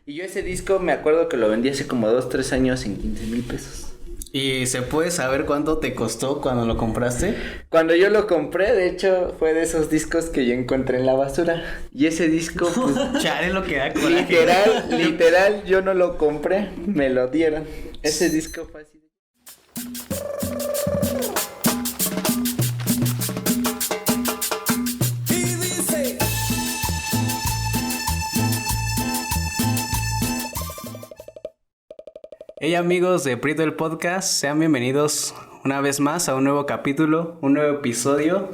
Y yo ese disco me acuerdo que lo vendí hace como 2-3 años en 15,000 pesos. ¿Y se puede saber cuánto te costó cuando lo compraste? Cuando yo lo compré, de hecho, fue de esos discos que yo encontré en la basura. Y ese disco, pues, Chale, lo que da coraje. literal, yo no lo compré, me lo dieron. Ese disco fue así. Hey amigos de Prito el Podcast, sean bienvenidos una vez más a un nuevo capítulo, un nuevo episodio.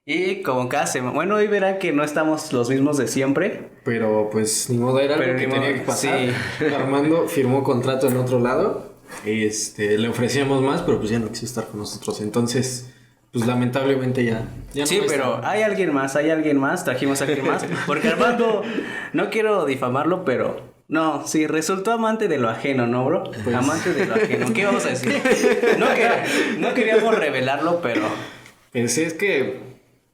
Y como cada semana, bueno, hoy verán que no estamos los mismos de siempre. Pero pues ni modo, era algo que tenía que pasar. Sí. Armando firmó contrato en otro lado. Le ofrecíamos más, pero pues ya no quiso estar con nosotros. Entonces, pues lamentablemente ya no sí, pero hay alguien más, trajimos a alguien más. Porque Armando, no quiero difamarlo, pero... No, sí, resultó amante de lo ajeno, ¿no, bro? Pues... Amante de lo ajeno. ¿Qué vamos a decir? No queríamos revelarlo, pero... Pues sí, es que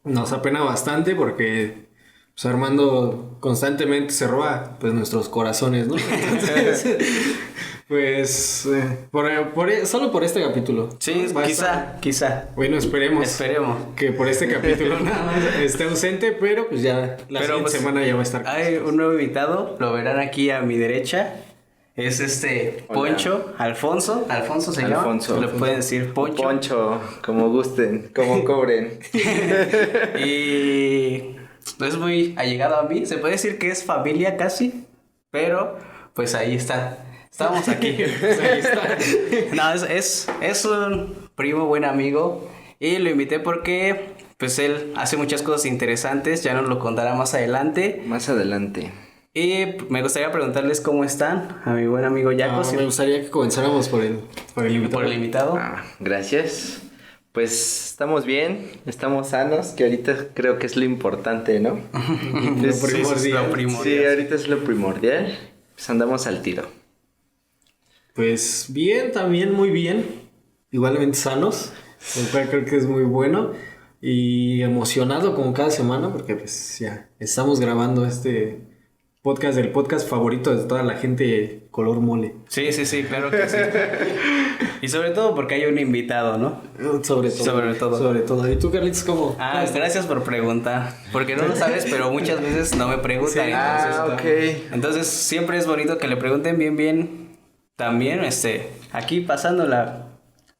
nos apena bastante porque pues, Armando constantemente se roba pues nuestros corazones, ¿no? Entonces, pues solo por este capítulo. Sí, ¿no? quizá. Bueno, esperemos que por este capítulo nada más esté ausente, pero pues ya la siguiente semana ya va a estar. Hay un nuevo invitado, lo verán aquí a mi derecha. Es Poncho, Alfonso se llama. Alfonso. Lo pueden decir Poncho. Poncho, como gusten, como cobren. Y es muy allegado a mí. Se puede decir que es familia casi, pero pues ahí está. Estamos aquí. Pues ahí está. No, es un primo, buen amigo. Y lo invité porque pues él hace muchas cosas interesantes. Ya nos lo contará más adelante. Y me gustaría preguntarles cómo están a mi buen amigo Jaco. Me gustaría que comenzáramos por el invitado. Gracias. Pues estamos bien, estamos sanos, que ahorita creo que es lo importante, ¿no? Lo primordial. Sí, ahorita es lo primordial. Pues andamos al tiro. Pues bien, también muy bien. Igualmente sanos, lo cual creo que es muy bueno. Y emocionado como cada semana porque pues ya estamos grabando este... el podcast favorito de toda la gente color mole. Sí, claro que sí. Y sobre todo porque hay un invitado, ¿no? Sobre todo. ¿Y tú, Carlitos, cómo? Gracias por preguntar. Porque no lo sabes, pero muchas veces no me preguntan. Sí. Entonces siempre es bonito que le pregunten bien. También, aquí pasándola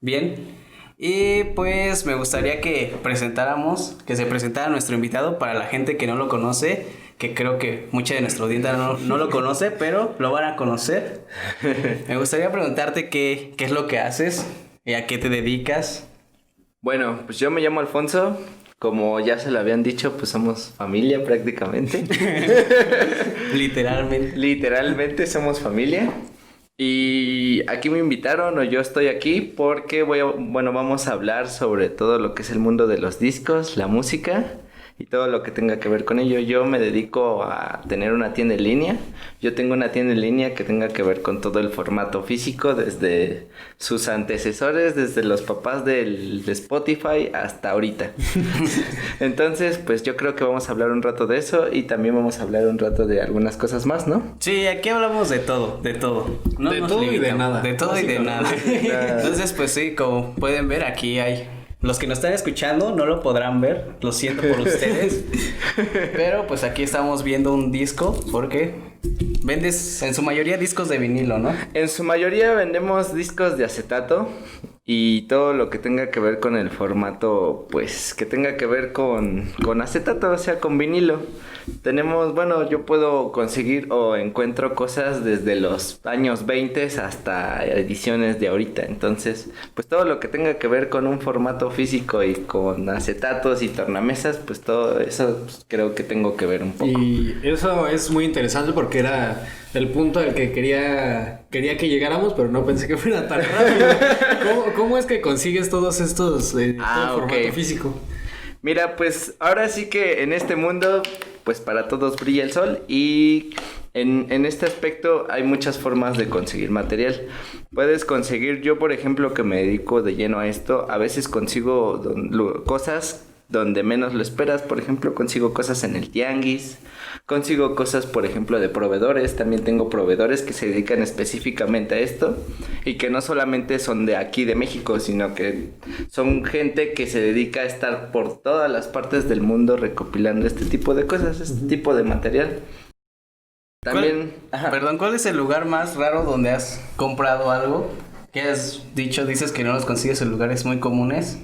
bien. Y pues me gustaría que se presentara nuestro invitado para la gente que no lo conoce, que creo que mucha de nuestra audiencia no lo conoce, pero lo van a conocer. Me gustaría preguntarte qué es lo que haces y a qué te dedicas. Bueno, pues yo me llamo Alfonso, como ya se lo habían dicho, pues somos familia prácticamente. Literalmente somos familia. Y aquí me invitaron, o yo estoy aquí porque vamos a hablar sobre todo lo que es el mundo de los discos, la música y todo lo que tenga que ver con ello. Yo me dedico a tener una tienda en línea. Yo tengo una tienda en línea que tenga que ver con todo el formato físico, desde sus antecesores, desde los papás de Spotify hasta ahorita. Entonces, pues yo creo que vamos a hablar un rato de eso y también vamos a hablar un rato de algunas cosas más, ¿no? Sí, aquí hablamos de todo. No de todo y de nada. De todo y de nada. Entonces, pues sí, como pueden ver, aquí hay... Los que nos están escuchando no lo podrán ver, lo siento por ustedes. Pero pues aquí estamos viendo un disco porque vendes en su mayoría discos de vinilo, ¿no? En su mayoría vendemos discos de acetato y todo lo que tenga que ver con el formato, pues que tenga que ver con acetato, o sea, con vinilo. Yo puedo conseguir o encuentro cosas desde los años 20 hasta ediciones de ahorita. Entonces, pues todo lo que tenga que ver con un formato físico y con acetatos y tornamesas, pues todo eso pues, creo que tengo que ver un poco. Y eso es muy interesante porque era el punto al que quería que llegáramos, pero no pensé que fuera tan rápido. ¿Cómo es que consigues todos estos todo el formato físico? Mira, pues ahora sí que en este mundo, pues para todos brilla el sol y en este aspecto hay muchas formas de conseguir material. Puedes conseguir, yo por ejemplo que me dedico de lleno a esto, a veces consigo cosas donde menos lo esperas. Por ejemplo, consigo cosas en el tianguis, consigo cosas, por ejemplo, de proveedores. También tengo proveedores que se dedican específicamente a esto y que no solamente son de aquí de México, sino que son gente que se dedica a estar por todas las partes del mundo recopilando este tipo de cosas, este tipo de material. También, ¿Cuál es el lugar más raro donde has comprado algo? ¿Qué has dicho? Dices que no los consigues en lugares muy comunes.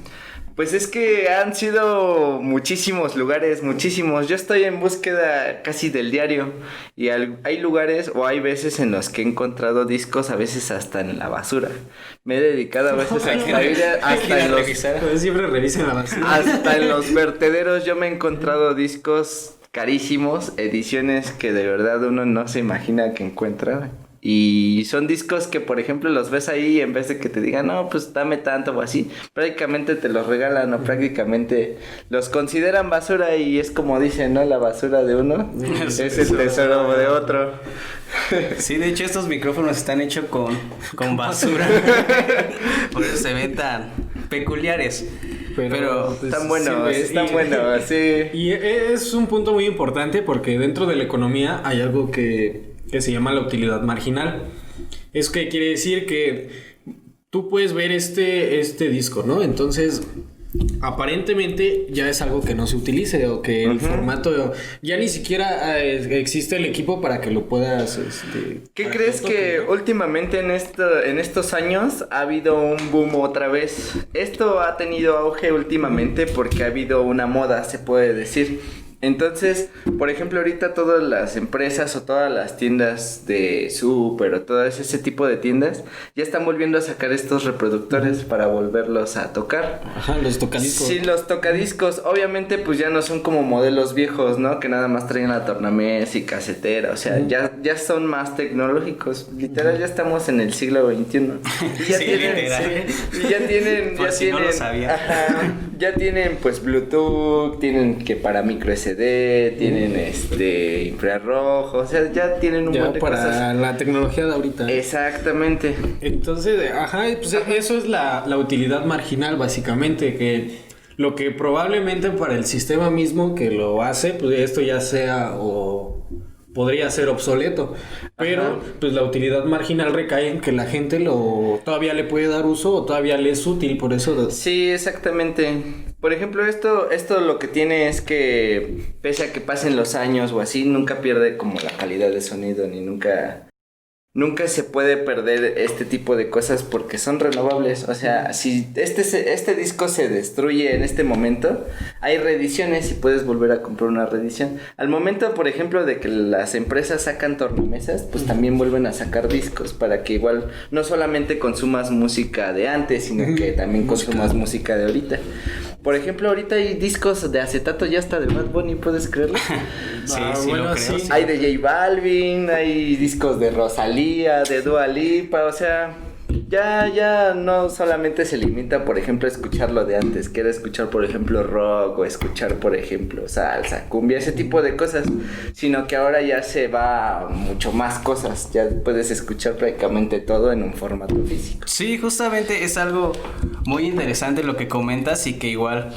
Pues es que han sido muchísimos lugares, muchísimos. Yo estoy en búsqueda casi del diario y hay lugares o hay veces en los que he encontrado discos, a veces hasta en la basura. Me he dedicado a veces a siempre revisen la basura. Hasta en los vertederos yo me he encontrado discos carísimos, ediciones que de verdad uno no se imagina que encuentra. Y son discos que, por ejemplo, los ves ahí y en vez de que te digan, no, pues dame tanto o así, prácticamente te los regalan o prácticamente los consideran basura y es como dicen, ¿no? La basura de uno es el tesoro de otro. Sí, de hecho estos micrófonos están hechos con basura. Por eso se ven tan peculiares. Pero pues, están buenos, están buenos, sí. Y es un punto muy importante porque dentro de la economía hay algo que se llama la utilidad marginal. ¿Eso qué quiere decir? Que tú puedes ver este disco, ¿no? Entonces, aparentemente ya es algo que no se utilice o que el formato ya ni siquiera existe el equipo para que lo puedas ¿Qué crees que últimamente en estos años ha habido un boom otra vez? Esto ha tenido auge últimamente porque ha habido una moda, se puede decir. Entonces, por ejemplo, ahorita todas las empresas o todas las tiendas de súper o todo ese tipo de tiendas ya están volviendo a sacar estos reproductores para volverlos a tocar. Ajá, los tocadiscos. Sí, los tocadiscos. Obviamente, pues ya no son como modelos viejos, ¿no? Que nada más traen la tornamesa y casetera. O sea, ya son más tecnológicos. Literal, ya estamos en el siglo XXI. Y ya sí, tienen, literal. y ya tienen, Por ya si tienen, no lo sabía. Ajá, ya tienen pues Bluetooth, tienen que para micro SD, tienen infrarrojo, o sea, ya tienen un montón de para cosas. la tecnología de ahorita. Exactamente. Entonces, pues eso es la utilidad marginal básicamente, que lo que probablemente para el sistema mismo que lo hace, pues esto ya sea o podría ser obsoleto, pero Ajá. pues la utilidad marginal recae en que la gente todavía le puede dar uso o todavía le es útil, por eso. Sí, exactamente. Por ejemplo, esto lo que tiene es que pese a que pasen los años o así, nunca pierde como la calidad de sonido, ni nunca se puede perder este tipo de cosas porque son renovables. O sea, si este disco se destruye en este momento, hay reediciones y puedes volver a comprar una reedición. Al momento, por ejemplo, de que las empresas sacan tornamesas, pues también vuelven a sacar discos para que igual no solamente consumas música de antes, sino que también consumas música de ahorita. Por ejemplo, ahorita hay discos de acetato ya hasta de Bad Bunny, ¿puedes creerlo? Sí, bueno, lo creo. sí. Hay de J Balvin, hay discos de Rosalía, de Dua Lipa, o sea, ya no solamente se limita, por ejemplo, a escuchar lo de antes, que era escuchar, por ejemplo, rock o escuchar, por ejemplo, salsa, cumbia, ese tipo de cosas, sino que ahora ya se va a mucho más cosas, ya puedes escuchar prácticamente todo en un formato físico. Sí, justamente es algo muy interesante lo que comentas y que igual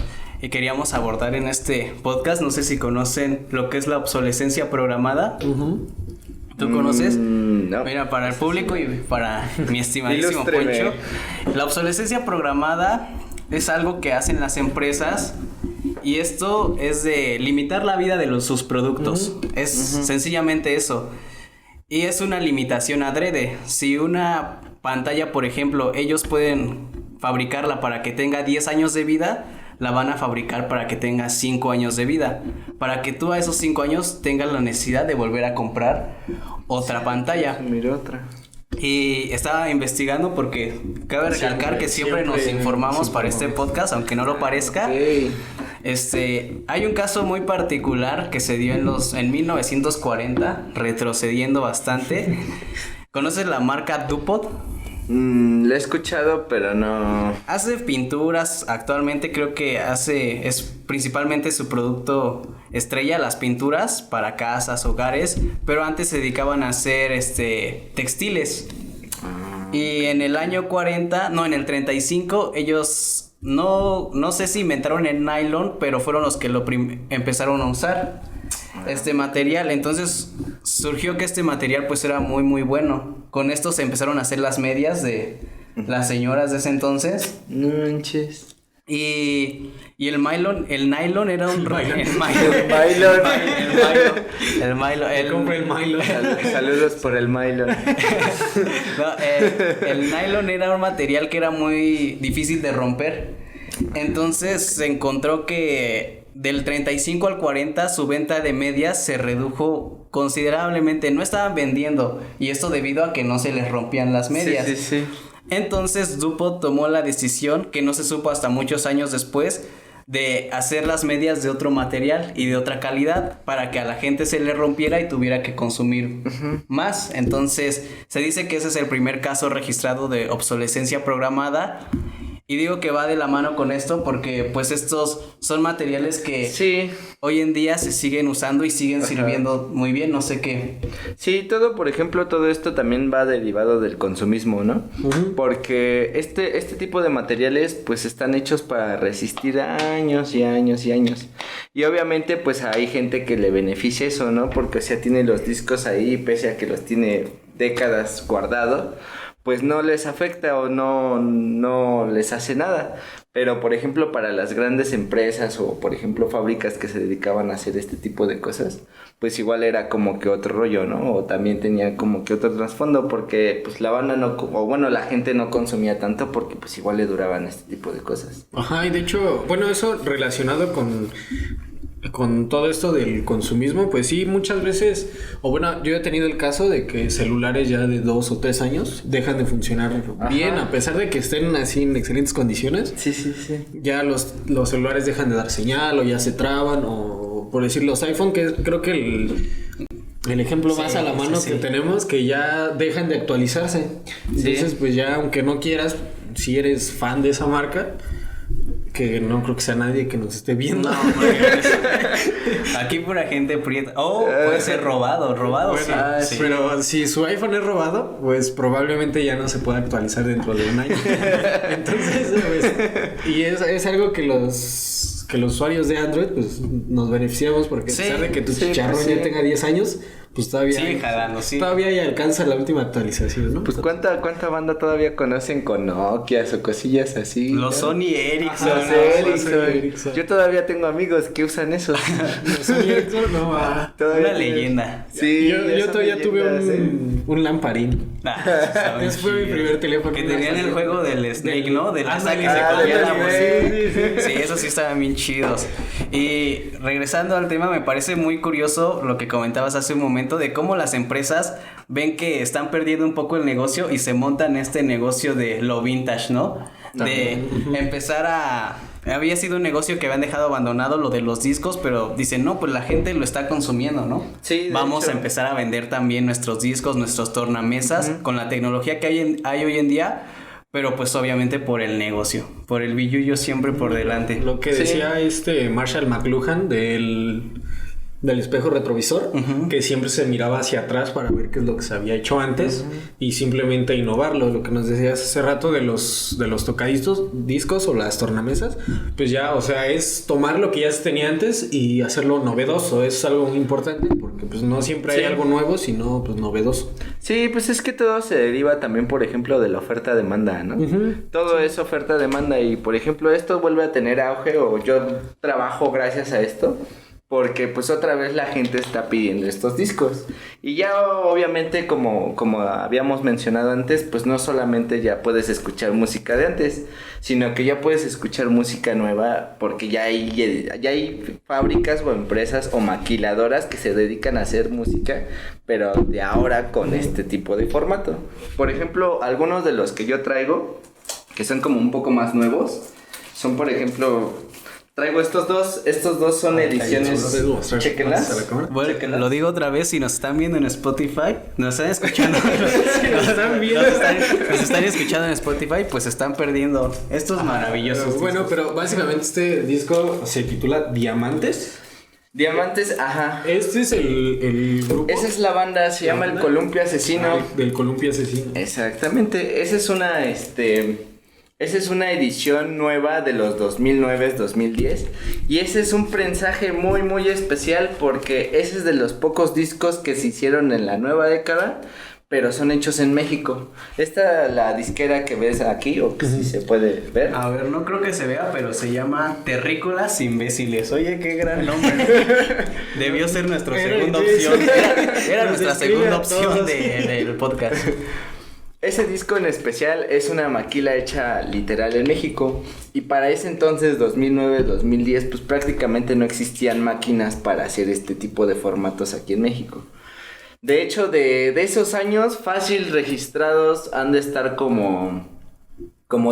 queríamos abordar en este podcast. No sé si conocen lo que es la obsolescencia programada. ¿Tú conoces? No. Mira, para el público y para mi estimadísimo Ilústreme. Poncho, la obsolescencia programada es algo que hacen las empresas y esto es de limitar la vida de sus productos. Es sencillamente eso. Y es una limitación adrede. Si una pantalla, por ejemplo, ellos pueden fabricarla para que tenga 10 años de vida, la van a fabricar para que tenga 5 años de vida, para que tú a esos 5 años tengas la necesidad de volver a comprar otra pantalla. Mira otra. Y estaba investigando porque cabe recalcar que siempre nos informamos para este podcast, aunque no lo parezca. Okay. Hay un caso muy particular que se dio en 1940, retrocediendo bastante. ¿Conoces la marca DuPont? La he escuchado, pero no. Hace pinturas, actualmente creo que es principalmente su producto estrella, las pinturas para casas, hogares, pero antes se dedicaban a hacer textiles. Y en el año en el 35 ellos no sé si inventaron el nylon, pero fueron los que empezaron a usar este material. Entonces surgió que este material pues era muy muy bueno. Con esto se empezaron a hacer las medias de las señoras de ese entonces. No manches. Y el nylon era un... El compré el Milo. Saludos por el Milo. No, el nylon era un material que era muy difícil de romper. Entonces se encontró que del 35 al 40 su venta de medias se redujo considerablemente. No estaban vendiendo, y esto debido a que no se les rompían las medias. Sí. Entonces DuPont tomó la decisión, que no se supo hasta muchos años después, de hacer las medias de otro material y de otra calidad para que a la gente se le rompiera y tuviera que consumir más. Entonces se dice que ese es el primer caso registrado de obsolescencia programada. Y digo que va de la mano con esto porque pues estos son materiales que hoy en día se siguen usando y siguen sirviendo muy bien, no sé qué. Sí, por ejemplo, todo esto también va derivado del consumismo, ¿no? Porque este tipo de materiales pues están hechos para resistir años y años y años. Y obviamente pues hay gente que le beneficia eso, ¿no? Porque o sea, tiene los discos ahí, pese a que los tiene décadas guardado, pues no les afecta o no les hace nada. Pero, por ejemplo, para las grandes empresas o, por ejemplo, fábricas que se dedicaban a hacer este tipo de cosas, pues igual era como que otro rollo, ¿no? O también tenía como que otro trasfondo porque, pues, la banda la gente no consumía tanto porque, pues, igual le duraban este tipo de cosas. Ajá, y de hecho, bueno, eso relacionado con todo esto del consumismo, pues sí, muchas veces, o bueno, yo he tenido el caso de que celulares ya de 2 o 3 años dejan de funcionar bien, a pesar de que estén así en excelentes condiciones. Sí. Ya los celulares dejan de dar señal o ya se traban, o por decir los iPhone, que creo que el ejemplo más a la mano que tenemos, que ya dejan de actualizarse. Entonces, pues ya, aunque no quieras, si eres fan de esa marca, que no creo que sea nadie que nos esté viendo. No, aquí pura gente prieta. Puede ser robado, bueno, sí. Pero si su iPhone es robado, pues probablemente ya no se pueda actualizar dentro de un año. Entonces, pues, y es algo que los usuarios de Android, pues, nos beneficiamos porque a pesar de que tu chicharrón ya tenga 10 años, pues todavía sigue jalando, sí. Todavía ya alcanza la última actualización, ¿no? Pues cuánta banda todavía conocen con Nokia o cosillas así. Los Sony Ericsson. Ericsson. Yo todavía tengo amigos que usan eso. Los Sony Ericsson, no. Una leyenda. Sí, yo todavía tuve un lamparín. Ese fue mi primer teléfono. Que tenían el juego del Snake, ¿no? De la que se comía la música. Sí, esos sí estaban bien chidos. Y regresando al tema, me parece muy curioso lo que comentabas hace un momento de cómo las empresas ven que están perdiendo un poco el negocio y se montan este negocio de lo vintage, ¿no? De empezar a... Había sido un negocio que habían dejado abandonado, lo de los discos, pero dicen, no, pues la gente lo está consumiendo, ¿no? Sí, vamos a empezar a vender también nuestros discos, nuestros tornamesas, con la tecnología que hay hoy en día, pero pues obviamente por el negocio, por el billullo siempre por delante. Lo que decía Marshall McLuhan del espejo retrovisor, que siempre se miraba hacia atrás para ver qué es lo que se había hecho antes y simplemente innovarlo. Lo que nos decías hace rato de los discos o las tornamesas, pues ya, o sea, es tomar lo que ya se tenía antes y hacerlo novedoso. Es algo muy importante porque pues no siempre hay algo nuevo, sino pues novedoso. Sí, pues es que todo se deriva también, por ejemplo, de la oferta-demanda, ¿no? Todo es oferta-demanda y, por ejemplo, esto vuelve a tener auge o yo trabajo gracias a esto. Porque pues otra vez la gente está pidiendo estos discos. Y ya obviamente como habíamos mencionado antes, pues no solamente ya puedes escuchar música de antes, sino que ya puedes escuchar música nueva porque ya hay fábricas o empresas o maquiladoras que se dedican a hacer música, pero de ahora con este tipo de formato. Por ejemplo, algunos de los que yo traigo, que son como un poco más nuevos, son por ejemplo... Traigo estos dos son ediciones. Chequenlas. Bueno, lo digo otra vez, si nos están viendo en Spotify, nos están escuchando. Nos están escuchando en Spotify, pues están perdiendo estos maravillosos. Bueno, pero básicamente este disco se titula Diamantes. Diamantes, ajá. Este es el grupo. Esa es la banda, se llama El Columpio Asesino. Del Columpio Asesino. Exactamente. Esa es Esa es una edición nueva de los 2009-2010 y ese es un prensaje muy muy especial porque ese es de los pocos discos que se hicieron en la nueva década, pero son hechos en México. La disquera que ves aquí, o que sí se puede ver. A ver, no creo que se vea, pero se llama Terrícolas Imbéciles. Oye, qué gran nombre. Debió ser nuestra segunda opción. Era nuestra segunda opción del podcast. Ese disco en especial es una maquila hecha literal en México y para ese entonces, 2009-2010, pues prácticamente no existían máquinas para hacer este tipo de formatos aquí en México. De hecho, de esos años, fácil registrados han de estar como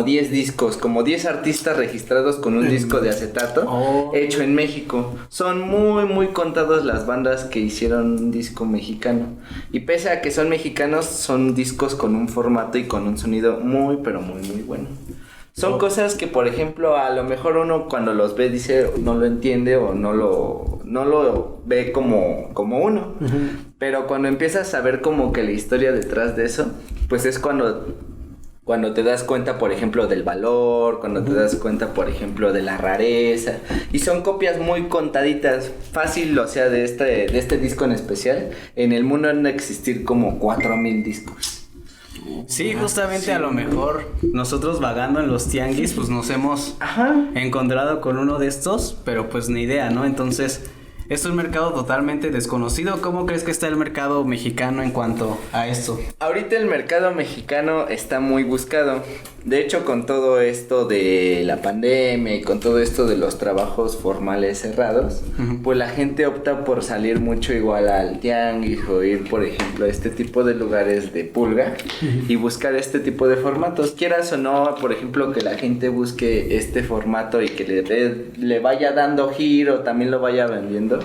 10 discos, como 10 artistas registrados con un disco de acetato hecho en México. Son muy muy contadas las bandas que hicieron un disco mexicano. Y pese a que son mexicanos, son discos con un formato y con un sonido muy pero muy muy bueno. Son cosas que, por ejemplo, a lo mejor uno cuando los ve dice no lo entiende o no lo ve como uno. Pero cuando empiezas a ver como que la historia detrás de eso, pues es cuando te das cuenta, por ejemplo, del valor, cuando te das cuenta, por ejemplo, de la rareza. Y son copias muy contaditas. Fácil, o sea, de este disco en especial, en el mundo han de existir como 4,000 discos. Sí, justamente a lo mejor nosotros vagando en los tianguis, pues nos hemos encontrado con uno de estos, pero pues ni idea, ¿no? Entonces, es un mercado totalmente desconocido. ¿Cómo crees que está el mercado mexicano en cuanto a esto? Ahorita el mercado mexicano está muy buscado. De hecho, con todo esto de la pandemia y con todo esto de los trabajos formales cerrados, pues la gente opta por salir mucho igual al tianguis o ir, por ejemplo, a este tipo de lugares de pulga y buscar este tipo de formatos. Quieras o no, por ejemplo, que la gente busque este formato y que le vaya dando giro, también lo vaya vendiendo,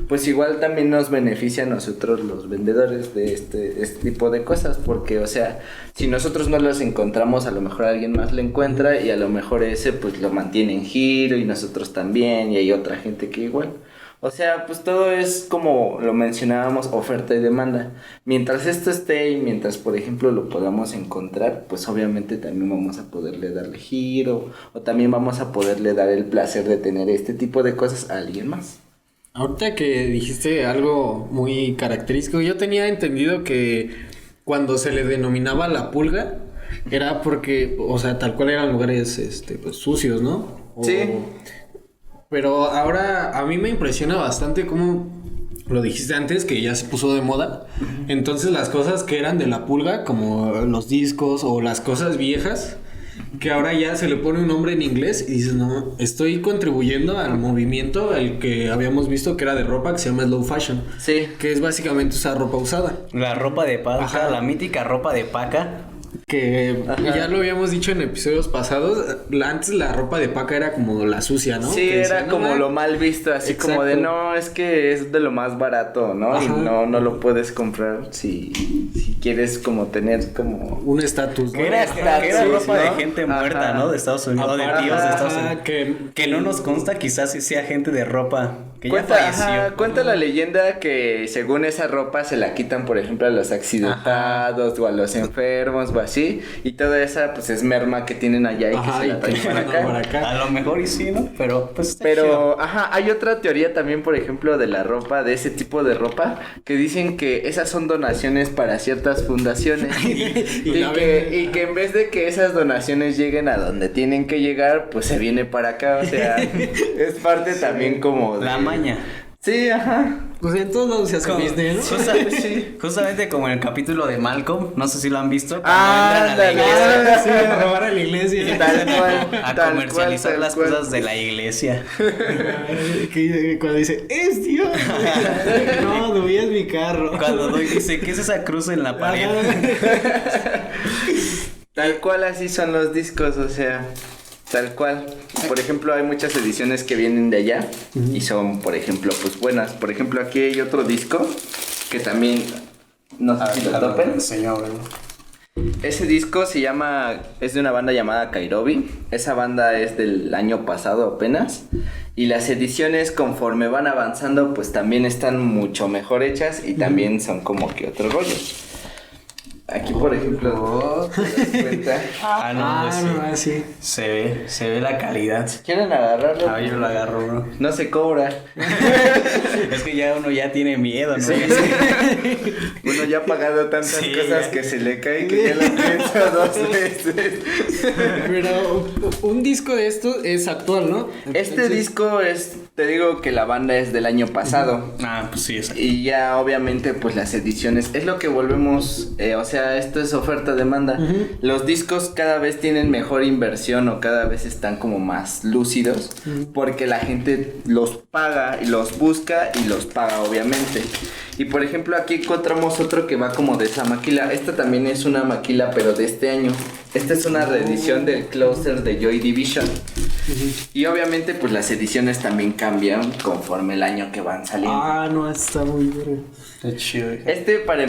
pues igual también nos beneficia a nosotros los vendedores de este tipo de cosas, porque, o sea, si nosotros no los encontramos, a lo mejor alguien más lo encuentra y a lo mejor ese pues lo mantiene en giro y nosotros también y hay otra gente que igual. O sea, pues todo es como lo mencionábamos, oferta y demanda. Mientras esto esté y mientras, por ejemplo, lo podamos encontrar, pues obviamente también vamos a poderle darle giro o también vamos a poderle dar el placer de tener este tipo de cosas a alguien más. Ahorita que dijiste algo muy característico, yo tenía entendido que cuando se le denominaba la pulga era porque, o sea, tal cual eran lugares pues sucios, ¿no? Sí. Pero ahora a mí me impresiona bastante cómo lo dijiste antes, que ya se puso de moda. Entonces las cosas que eran de la pulga, como los discos o las cosas viejas, que ahora ya se le pone un nombre en inglés y dices, no, estoy contribuyendo al movimiento, el que habíamos visto que era de ropa, que se llama slow fashion. Sí. Que es básicamente usar ropa usada. La ropa de paca, la mítica ropa de paca. Que ya lo habíamos dicho en episodios pasados, antes la ropa de paca era como la sucia, ¿no? Sí, que era decían, como no, lo mal visto, así exacto. como de no, es que es de lo más barato, ¿no? Ajá. Y no lo puedes comprar si quieres como tener como un estatus, ¿no? Que era ropa ¿no? de gente muerta, ¿no? De Estados Unidos, de tíos de Estados Unidos. Que no nos consta, quizás sí sea gente de ropa que ya falleció. Cuenta la leyenda que según esa ropa se la quitan, por ejemplo, a los accidentados o a los enfermos o así, y toda esa pues es merma que tienen allá y que se la traen para acá. A lo mejor y sí, ¿no? Pero pues está Pero, chido. hay otra teoría también, por ejemplo, de la ropa, de ese tipo de ropa, que dicen que esas son donaciones para ciertas fundaciones y que en vez de que esas donaciones lleguen a donde tienen que llegar, pues se viene para acá, o sea, es parte también como de... La maña. Sí, ajá. Pues en todos lados se hace business, ¿no? Justamente como en el capítulo de Malcolm, no sé si lo han visto, cuando entran a la iglesia. Sí, a robar a la iglesia. Tal cual, A tal comercializar cual, las tal cual. cosas de la iglesia. Cuando dice, ¡es Dios! No, Dubí es mi carro. Cuando doy dice, ¿qué es esa cruz en la pared? Tal cual así son los discos, o sea, tal cual. Por ejemplo, hay muchas ediciones que vienen de allá y son, por ejemplo, pues buenas. Por ejemplo, aquí hay otro disco que también, no sé si lo topen. Ese disco es de una banda llamada Kairobi. Esa banda es del año pasado apenas. Y las ediciones conforme van avanzando pues también están mucho mejor hechas y también son como que otro rollo. Aquí, por ejemplo, ¿te das cuenta? Pues sí. sí. Se ve la calidad. ¿Quieren agarrarlo? Ah, yo lo agarro, bro. No se cobra. Es que ya uno ya tiene miedo, ¿no? Sí. Uno ya ha pagado tantas Sí, cosas ya. que se le cae que ya lo piensa 2 veces. Pero un disco de esto es actual, ¿no? Este disco te digo que la banda es del año pasado. Ah, pues sí, exacto. Y ya obviamente pues las ediciones, es lo que volvemos, o sea, esto es oferta-demanda. Los discos cada vez tienen mejor inversión o cada vez están como más lúcidos porque la gente los paga y los busca y los paga obviamente. Y por ejemplo aquí encontramos otro que va como de esa maquila. Esta también es una maquila pero de este año. Esta es una reedición del Closer de Joy Division. Y obviamente pues las ediciones también cambian conforme el año que van saliendo. Ah, no, está muy bien. Está chido. Este para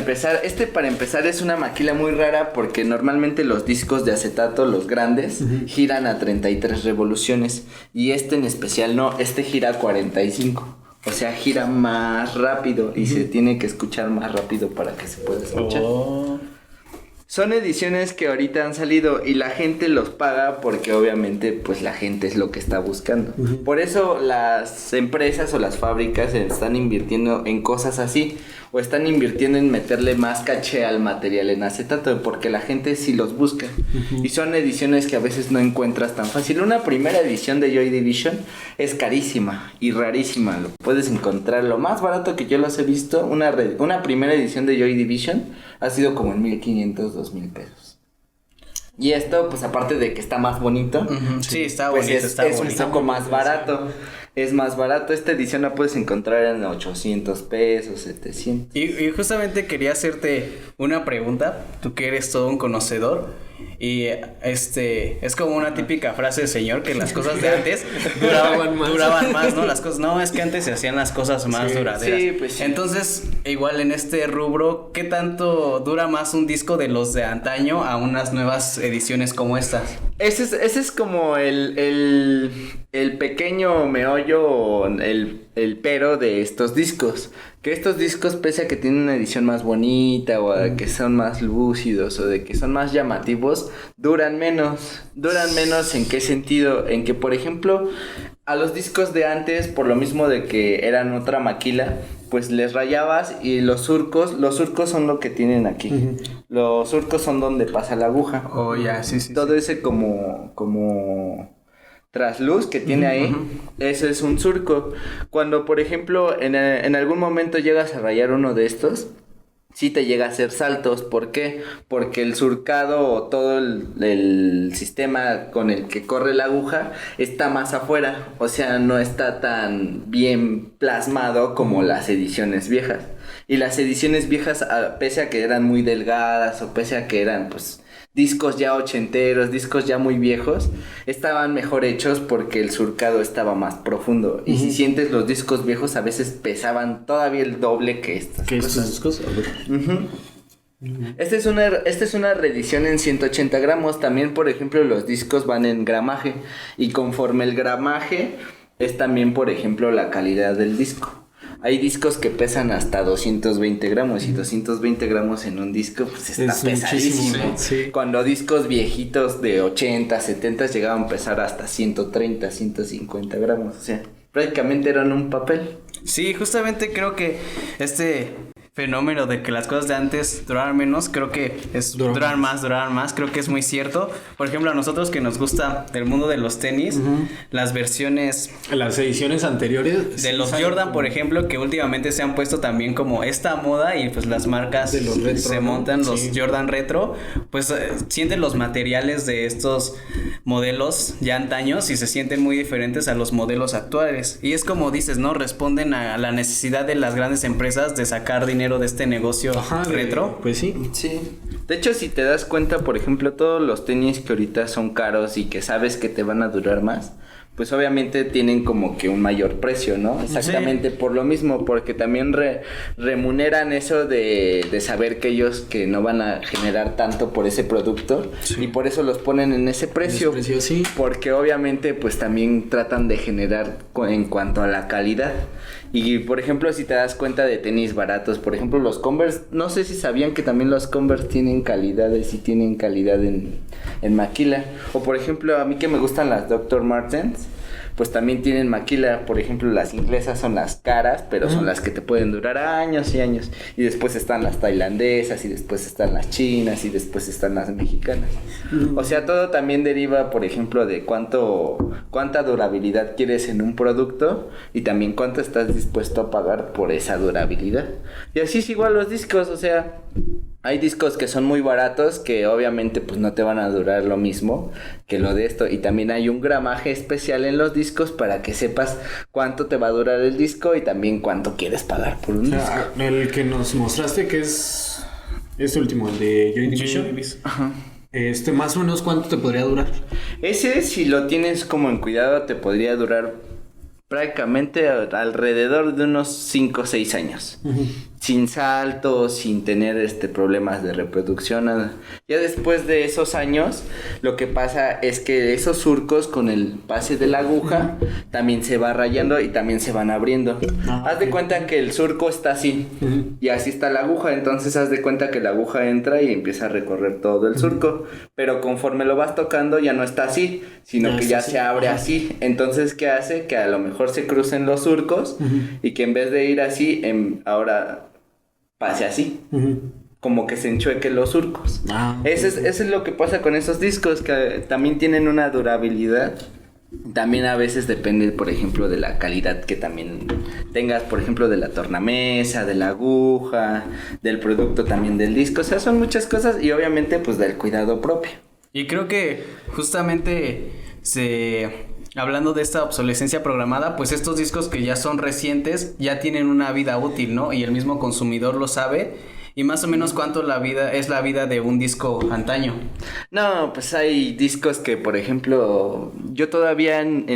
empezar es una maquila muy rara porque normalmente los discos de acetato, los grandes, giran a 33 revoluciones y este en especial no, este gira a 45. O sea, gira más rápido y se tiene que escuchar más rápido para que se pueda escuchar. Oh. Son ediciones que ahorita han salido y la gente los paga porque obviamente pues la gente es lo que está buscando. Por eso las empresas o las fábricas están invirtiendo en cosas así o están invirtiendo en meterle más caché al material en acetato porque la gente sí los busca. Y son ediciones que a veces no encuentras tan fácil. Una primera edición de Joy Division es carísima y rarísima. Lo puedes encontrar. Lo más barato que yo los he visto, una primera edición de Joy Division ha sido como en 1,500, 2,000 pesos. Y esto, pues aparte de que está más bonito, Sí, está pues bonito, está es bonito. un poco más barato. Es más barato. Esta edición la puedes encontrar en 800 pesos, 700. Y justamente quería hacerte una pregunta, tú que eres todo un conocedor. Y es como una típica frase de señor que las cosas de antes duraban más, ¿no? Las cosas, no, es que antes se hacían las cosas más duraderas. Sí, pues sí. Entonces, igual en este rubro, ¿qué tanto dura más un disco de los de antaño a unas nuevas ediciones como estas? Ese es como el pequeño meollo o el pero de estos discos. Que estos discos, pese a que tienen una edición más bonita o a que son más lúcidos o de que son más llamativos, duran menos. ¿Duran menos en qué sentido? En que, por ejemplo, a los discos de antes, por lo mismo de que eran otra maquila, pues les rayabas y los surcos son lo que tienen aquí. Los surcos son donde pasa la aguja. Oh, ya, sí. Todo ese como trasluz que tiene ahí, ese es un surco. Cuando, por ejemplo, en algún momento llegas a rayar uno de estos, sí te llega a hacer saltos. ¿Por qué? Porque el surcado o todo el sistema con el que corre la aguja está más afuera. O sea, no está tan bien plasmado como las ediciones viejas. Y las ediciones viejas, pese a que eran muy delgadas o pese a que eran, pues, discos ya ochenteros, discos ya muy viejos, estaban mejor hechos porque el surcado estaba más profundo. Y si sientes los discos viejos, a veces pesaban todavía el doble que estas ¿Qué cosas. estos discos? A ver. Esta es una reedición en 180 gramos. También, por ejemplo, los discos van en gramaje. Y conforme el gramaje es también, por ejemplo, la calidad del disco. Hay discos que pesan hasta 220 gramos y 220 gramos en un disco pues está Es pesadísimo. muchísimo, sí. Cuando discos viejitos de 80, 70 llegaban a pesar hasta 130, 150 gramos. O sea, prácticamente eran un papel. Sí, justamente creo que este fenómeno de que las cosas de antes duraran menos, creo que es duran más, creo que es muy cierto. Por ejemplo, a nosotros que nos gusta el mundo de los tenis, las versiones Las ediciones anteriores de los Jordan, por ejemplo, que últimamente se han puesto también como esta moda y pues las marcas de los retro, se montan los sí. Jordan retro, pues sienten los materiales de estos modelos ya antaños y se sienten muy diferentes a los modelos actuales. Y es como dices, ¿no? Responden a la necesidad de las grandes empresas de sacar dinero de este negocio retro. Pues sí. Sí. De hecho, si te das cuenta, por ejemplo, todos los tenis que ahorita son caros y que sabes que te van a durar más, pues obviamente tienen como que un mayor precio, ¿no? Exactamente por lo mismo, porque también remuneran eso de saber que ellos que no van a generar tanto por ese producto y por eso los ponen en ese precio. Sí. Porque obviamente pues también tratan de generar en cuanto a la calidad. Y por ejemplo, si te das cuenta de tenis baratos, por ejemplo los Converse, no sé si sabían que también los Converse tienen calidades y tienen calidad en maquila. O por ejemplo, a mí que me gustan las Dr. Martens, pues también tienen maquila. Por ejemplo, las inglesas son las caras, pero son las que te pueden durar años y años. Y después están las tailandesas, y después están las chinas, y después están las mexicanas. O sea, todo también deriva, por ejemplo, de cuánta durabilidad quieres en un producto y también cuánto estás dispuesto a pagar por esa durabilidad. Y así es igual los discos, o sea, hay discos que son muy baratos que obviamente pues no te van a durar lo mismo que lo de esto, y también hay un gramaje especial en los discos para que sepas cuánto te va a durar el disco y también cuánto quieres pagar por un disco. El que nos mostraste que es este último, el de Joy Division. Ajá. Más o menos ¿cuánto te podría durar? Ese, si lo tienes como en cuidado, te podría durar prácticamente alrededor de unos 5 o 6 años. Sin saltos, sin tener problemas de reproducción, nada. Ya después de esos años, lo que pasa es que esos surcos con el pase de la aguja también se va rayando y también se van abriendo. Haz de cuenta que el surco está así y así está la aguja, entonces haz de cuenta que la aguja entra y empieza a recorrer todo el surco, pero conforme lo vas tocando ya no está así, sino que ya se abre así. Entonces, ¿qué hace? Que a lo mejor se crucen los surcos y que en vez de ir así, ahora pase así, como que se enchuequen los surcos. Eso es lo que pasa con esos discos, que también tienen una durabilidad. También a veces depende, por ejemplo, de la calidad que también tengas, por ejemplo, de la tornamesa, de la aguja, del producto también del disco. O sea, son muchas cosas y obviamente pues del cuidado propio. Y creo que justamente hablando de esta obsolescencia programada, pues estos discos que ya son recientes ya tienen una vida útil, ¿no? Y el mismo consumidor lo sabe. Y más o menos cuánto es la vida de un disco antaño. No, pues hay discos que, por ejemplo, yo todavía en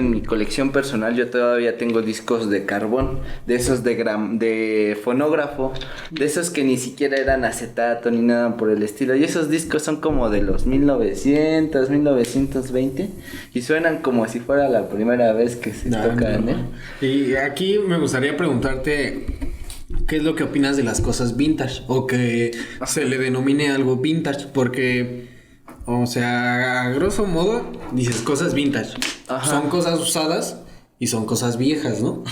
mi colección personal, yo todavía tengo discos de carbón, de esos de fonógrafo, de esos que ni siquiera eran acetato ni nada por el estilo. Y esos discos son como de los 1920 y suenan como si fuera la primera vez que se tocan, ¿eh? Y aquí me gustaría preguntarte, ¿qué es lo que opinas de las cosas vintage? O que se le denomine algo vintage, porque, o sea, a grosso modo, dices cosas vintage. Son cosas usadas y son cosas viejas, ¿no?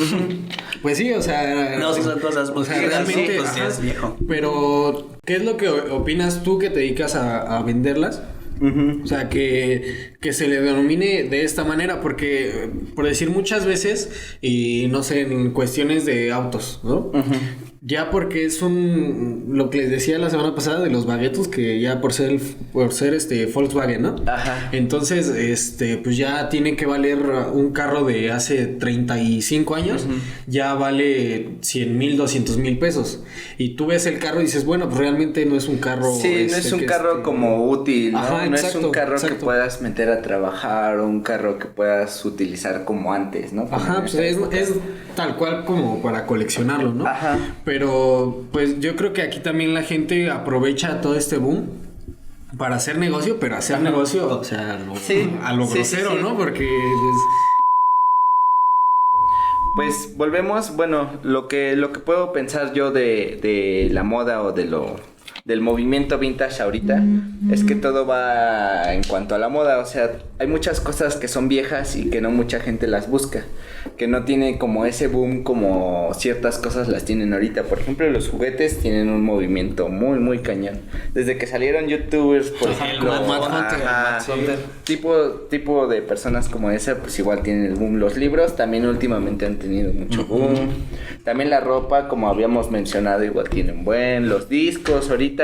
Pues sí, o sea... No, sí son cosas viejas, realmente, pues es viejo. Pero, ¿qué es lo que opinas tú que te dedicas a venderlas? O sea, que se le denomine de esta manera, porque por decir muchas veces, y no sé, en cuestiones de autos, ¿no? Ya porque es lo que les decía la semana pasada de los baguetos, que ya por ser Volkswagen, ¿no? Entonces, pues ya tiene que valer un carro de hace 35 años, ya vale 100,000, 200,000 pesos. Y tú ves el carro y dices, bueno, pues realmente no es un carro... Sí, no es un carro como útil, ¿no? Ajá, no exacto, es un carro que puedas meter a trabajar o un carro que puedas utilizar como antes, ¿no? Ajá, pues es tal cual como para coleccionarlo, ¿no? Ajá. Pero pues yo creo que aquí también la gente aprovecha todo este boom para hacer negocio, pero hacer negocio, o sea, a lo grosero, ¿no? Porque pues volvemos, bueno, lo que puedo pensar yo de la moda o del movimiento vintage ahorita es que todo va en cuanto a la moda. O sea, hay muchas cosas que son viejas y que no mucha gente las busca, que no tiene como ese boom como ciertas cosas las tienen ahorita. Por ejemplo, los juguetes tienen un movimiento muy, muy cañón. Desde que salieron youtubers, por ejemplo, tipo de personas como esa, pues igual tienen el boom. Los libros también últimamente han tenido mucho boom. También la ropa, como habíamos mencionado, igual tienen los discos ahorita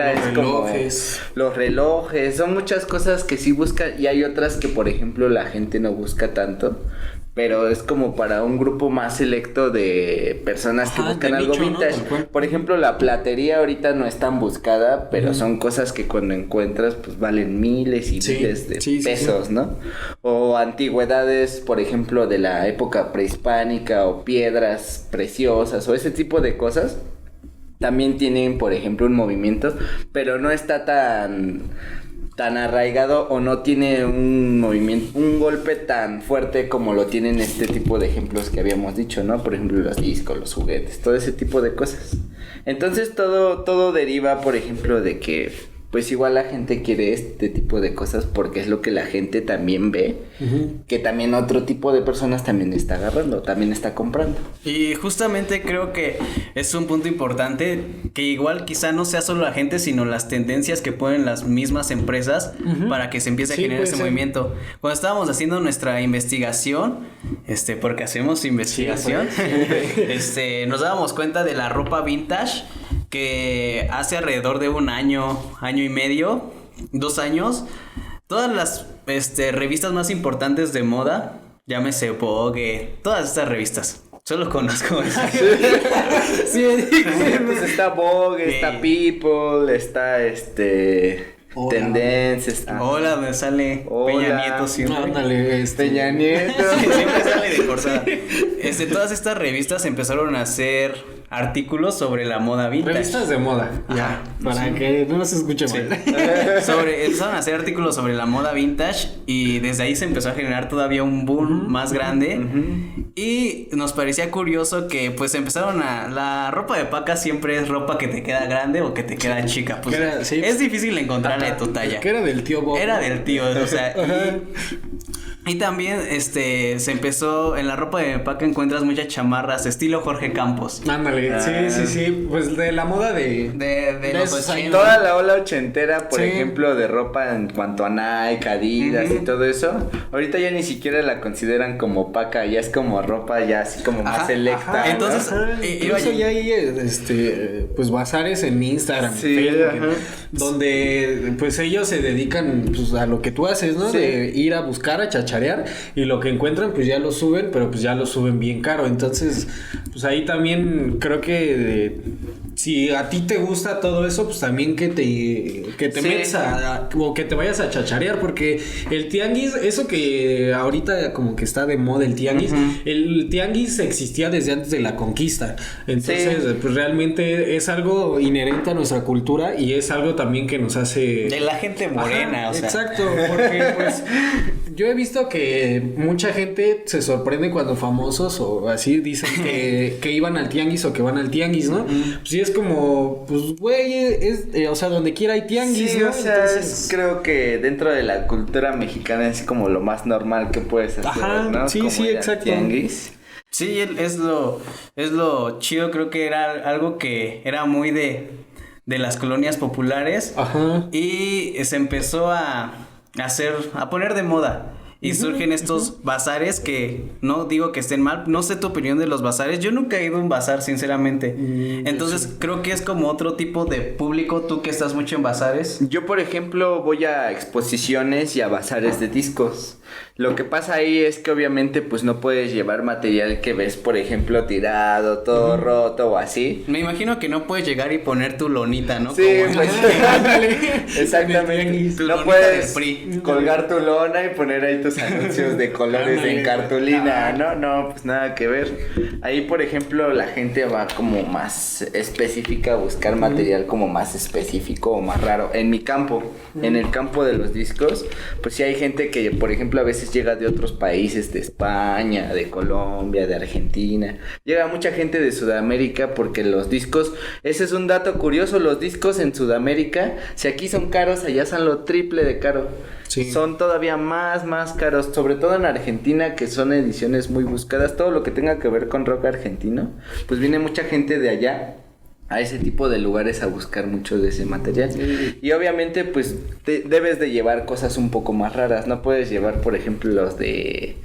los relojes, son muchas cosas que sí buscan y hay otras que, por ejemplo, la gente no busca tanto, pero es como para un grupo más selecto de personas que buscan de algo nicho, ¿no? vintage. Tal cual. Por ejemplo, la platería ahorita no es tan buscada, pero son cosas que cuando encuentras pues valen miles y Sí, miles de sí, pesos, ¿no? O antigüedades, por ejemplo, de la época prehispánica o piedras preciosas o ese tipo de cosas. También tienen, por ejemplo, un movimiento, pero no está tan arraigado o no tiene un movimiento, un golpe tan fuerte como lo tienen este tipo de ejemplos que habíamos dicho, ¿no? Por ejemplo, los discos, los juguetes, todo ese tipo de cosas. Entonces todo deriva, por ejemplo, de que pues igual la gente quiere este tipo de cosas porque es lo que la gente también ve, que también otro tipo de personas también está agarrando, también está comprando. Y justamente creo que es un punto importante que igual quizá no sea solo la gente, sino las tendencias que ponen las mismas empresas para que se empiece a Sí, generar puede ese ser. movimiento. Cuando estábamos haciendo nuestra investigación, porque hacemos investigación, nos dábamos cuenta de la ropa vintage que hace alrededor de un año y medio, 2 años, todas las revistas más importantes de moda, llámese Vogue, todas estas revistas, solo conozco esas. Sí, Pues está Vogue, Sí. está People, está Hola. Tendencia, está Hola, me sale Hola. Peña Nieto siempre. ándale, Peña Nieto. Siempre sale de portada. Todas estas revistas empezaron a hacer artículos sobre la moda vintage. revistas de moda, ya, para que no nos escuche mal. Empezaron a hacer artículos sobre la moda vintage y desde ahí se empezó a generar todavía un boom más grande. Y nos parecía curioso que pues la ropa de paca siempre es ropa que te queda grande o que te queda chica. Pues Sí. es difícil encontrarle tu talla. Que era del tío Bob. Era del tío, o sea, Ajá. y también se empezó en la ropa de paca encuentras muchas chamarras estilo Jorge Campos. Ándale, sí, pues de la moda de De los esos años. 80. Toda la ola ochentera, por Sí. ejemplo, de ropa en cuanto a Nike, Adidas y todo eso, ahorita ya ni siquiera la consideran como paca, ya es como ropa ya así como más Ajá, selecta. ajá. ¿no? Entonces, Incluso ya hay pues bazares en Instagram, Sí, Facebook, ajá. donde pues ellos se dedican pues a lo que tú haces, ¿no? Sí. De ir a buscar, a chacharear, y lo que encuentran pues ya lo suben, pero pues ya lo suben bien caro. Entonces, pues ahí también creo que si a ti te gusta todo eso, pues también que te Sí. metas o que te vayas a chacharear, porque el tianguis, eso que ahorita como que está de moda el tianguis, el tianguis existía desde antes de la conquista. Entonces, Sí. pues realmente es algo inherente a nuestra cultura y es algo también que nos hace... de la gente morena, Ajá, o sea. exacto, porque pues yo he visto que mucha gente se sorprende cuando famosos o así dicen que iban al tianguis o que van al tianguis, ¿no? Pues sí es como, pues güey, o sea, donde quiera hay tianguis, Sí, ¿no? o sea, Entonces, creo que dentro de la cultura mexicana es como lo más normal que puedes hacer, Ajá, ¿no? sí, Como sí, ir al exacto. tianguis. Sí, es lo chido, creo que era algo que era muy de las colonias populares ajá. y se empezó a poner de moda. Y surgen estos bazares que no digo que estén mal, no sé tu opinión de los bazares, yo nunca he ido a un bazar sinceramente, entonces creo que es como otro tipo de público, tú que estás mucho en bazares. Yo, por ejemplo, voy a exposiciones y a bazares de discos. Lo que pasa ahí es que obviamente pues no puedes llevar material que ves, por ejemplo, tirado, todo roto o así. Me imagino que no puedes llegar y poner tu lonita, ¿no? Sí, Como- pues Ándale. exactamente. Tu No lonita puedes del PRI. colgar tu lona y poner ahí tus anuncios de colores Ándale. en cartulina. No, pues nada que ver. Ahí, por ejemplo, la gente va como más específica a buscar material como más específico o más raro. En mi campo, en el campo de los discos, pues sí hay gente que, por ejemplo, a veces llega de otros países, de España, de Colombia, de Argentina. Llega mucha gente de Sudamérica porque los discos, ese es un dato curioso, los discos en Sudamérica, si aquí son caros, allá son lo triple de caro. Sí. Son todavía más caros, sobre todo en Argentina, que son ediciones muy buscadas. Todo lo que tenga que ver con rock argentino, pues viene mucha gente de allá a ese tipo de lugares a buscar mucho de ese material. Y obviamente pues debes de llevar cosas un poco más raras. No puedes llevar, por ejemplo, los de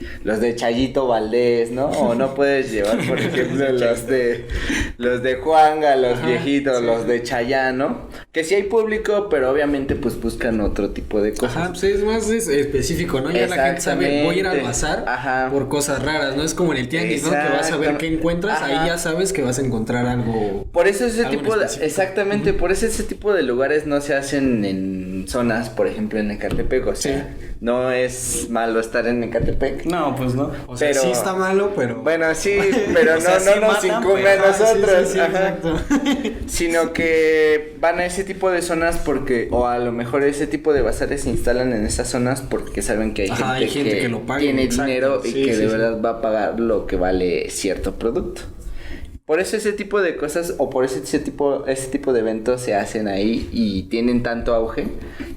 Chayito Valdés, ¿no? O no puedes llevar, por ejemplo, los de Juanga, los viejitos, los de Chayanne, ¿no? Que sí hay público, pero obviamente pues buscan otro tipo de cosas. Ajá, pues es más específico, ¿no? Ya la gente sabe, voy a ir al bazar por cosas raras, no es como en el tianguis, ¿no? Que vas a ver qué encuentras, ahí ya sabes que vas a encontrar algo. Por eso exactamente, por eso ese tipo de lugares no se hacen en zonas, por ejemplo, en Ecatepec, o sea, no es malo estar en Ecatepec. No, pues no. O sea, sí está malo, pero... Bueno, sí, pero o sea, no nos matan, incumbe a nosotros. Sí, exacto. Sino que van a ese tipo de zonas porque, o a lo mejor ese tipo de bazares se instalan en esas zonas porque saben que hay gente que lo paga, tiene dinero y que de verdad sí. va a pagar lo que vale cierto producto. Por eso ese tipo de cosas o por ese tipo de eventos se hacen ahí y tienen tanto auge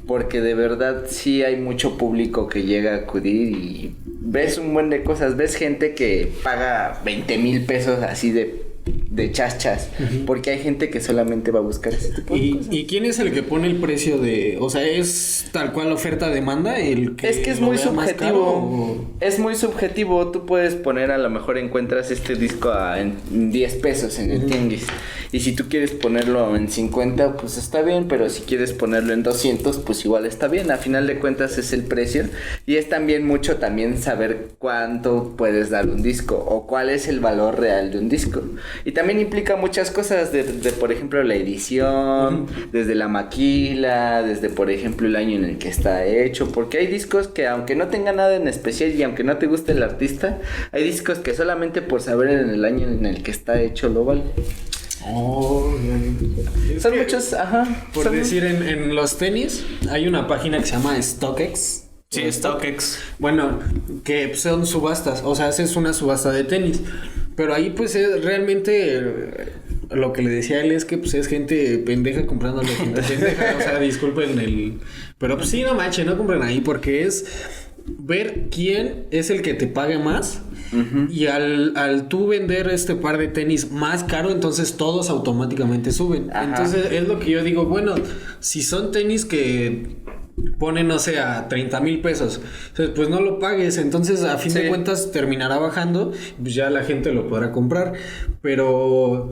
porque de verdad sí hay mucho público que llega a acudir y ves un buen de cosas, ves gente que paga 20,000 pesos así de chas, porque hay gente que solamente va a buscar ese tipo de cosas. ¿Y quién es el que pone el precio de, o sea, es tal cual oferta-demanda el que es que es muy subjetivo, es muy subjetivo, tú puedes poner, a lo mejor encuentras este disco en 10 pesos en el tianguis, y si tú quieres ponerlo en 50, pues está bien, pero si quieres ponerlo en 200, pues igual está bien, a final de cuentas es el precio, y es también mucho saber cuánto puedes dar un disco, o cuál es el valor real de un disco. Y también implica muchas cosas de por ejemplo, la edición, desde la maquila, desde, por ejemplo, el año en el que está hecho. Porque hay discos que, aunque no tengan nada en especial y aunque no te guste el artista, hay discos que solamente por saber en el año en el que está hecho lo vale. Son muchos, Por decir, en los tenis hay una página que se llama StockX. Sí, StockX. Bueno, que son subastas, o sea, haces una subasta de tenis. Pero ahí pues es realmente lo que le decía a él es que pues es gente pendeja comprándole gente pendeja, o sea, disculpen pero pues sí, no manches, no compren ahí porque es ver quién es el que te pague más. Y al tú vender este par de tenis más caro, entonces todos automáticamente suben. Entonces es lo que yo digo, bueno, si son tenis que ponen, no sé, a 30,000 pesos, pues no lo pagues, entonces a fin de cuentas terminará bajando, pues ya la gente lo podrá comprar, pero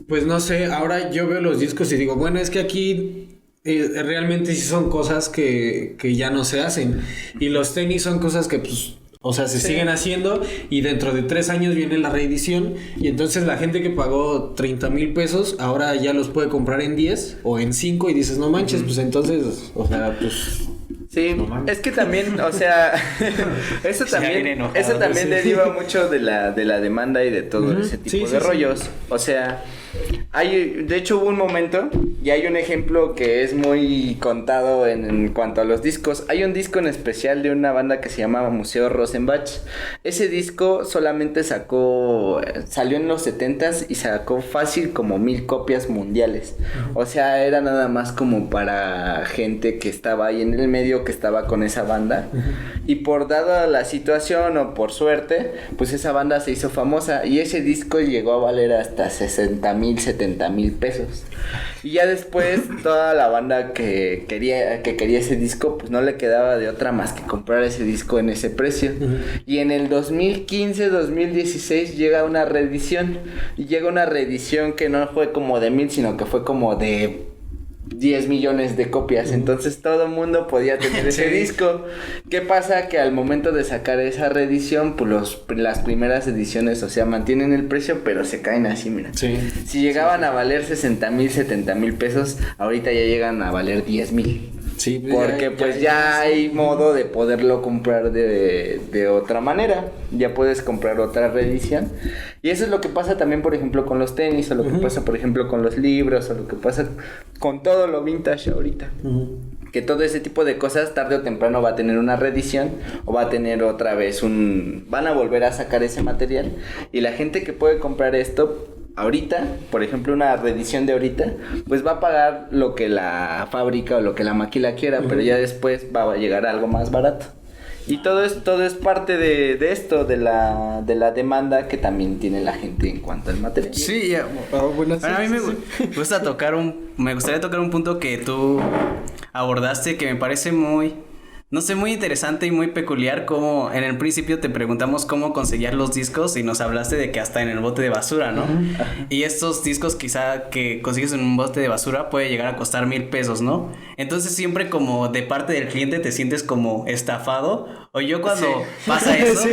pues no sé, ahora yo veo los discos y digo, bueno, es que aquí realmente sí son cosas que ya no se hacen, y los tenis son cosas que pues, o sea, se siguen haciendo y dentro de 3 años viene la reedición y entonces la gente que pagó 30,000 pesos ahora ya los puede comprar en 10 o en 5 y dices, no manches, pues entonces, o sea, pues... Sí, no es que también, o sea, eso también deriva mucho de la demanda y de todo ese tipo de rollos. O sea, de hecho hubo un momento y hay un ejemplo que es muy contado en cuanto a los discos. Hay un disco en especial de una banda que se llama Museo Rosenbach. Ese disco solamente salió en los 70s y sacó fácil como 1,000 copias mundiales. O sea, era nada más como para gente que estaba ahí en el medio, que estaba con esa banda. Y por dada la situación o por suerte, pues esa banda se hizo famosa y ese disco llegó a valer hasta 60,000, 70,000 pesos. Y ya después toda la banda que quería ese disco, pues no le quedaba de otra más que comprar ese disco en ese precio. Y en el 2015, 2016 llega una reedición. Y llega una reedición que no fue como de 1,000, sino que fue como de 10 millones de copias, entonces todo el mundo podía tener ese disco. ¿Qué pasa? Que al momento de sacar esa reedición, pues las primeras ediciones, o sea, mantienen el precio, pero se caen así, mira. Si llegaban a valer 60,000, 70,000 pesos, ahorita ya llegan a valer 10,000. Sí, porque ya hay modo de poderlo comprar de otra manera. Ya puedes comprar otra reedición. Y eso es lo que pasa también, por ejemplo, con los tenis, o lo que pasa, por ejemplo, con los libros, o lo que pasa con todo lo vintage ahorita. Que todo ese tipo de cosas tarde o temprano va a tener una reedición o va a tener otra vez van a volver a sacar ese material. Y la gente que puede comprar esto ahorita, por ejemplo, una reedición de ahorita, pues va a pagar lo que la fábrica o lo que la maquila quiera, pero ya después va a llegar a algo más barato. Y todo es parte de esto, de la demanda que también tiene la gente en cuanto al material. Sí, ya. Bueno, a mí me gustaría tocar un punto que tú abordaste que me parece muy no sé, muy interesante y muy peculiar como en el principio te preguntamos cómo conseguías los discos y nos hablaste de que hasta en el bote de basura, ¿no? Y estos discos quizá que consigues en un bote de basura puede llegar a costar 1,000 pesos, ¿no? Entonces siempre como de parte del cliente te sientes como estafado. O yo cuando pasa eso,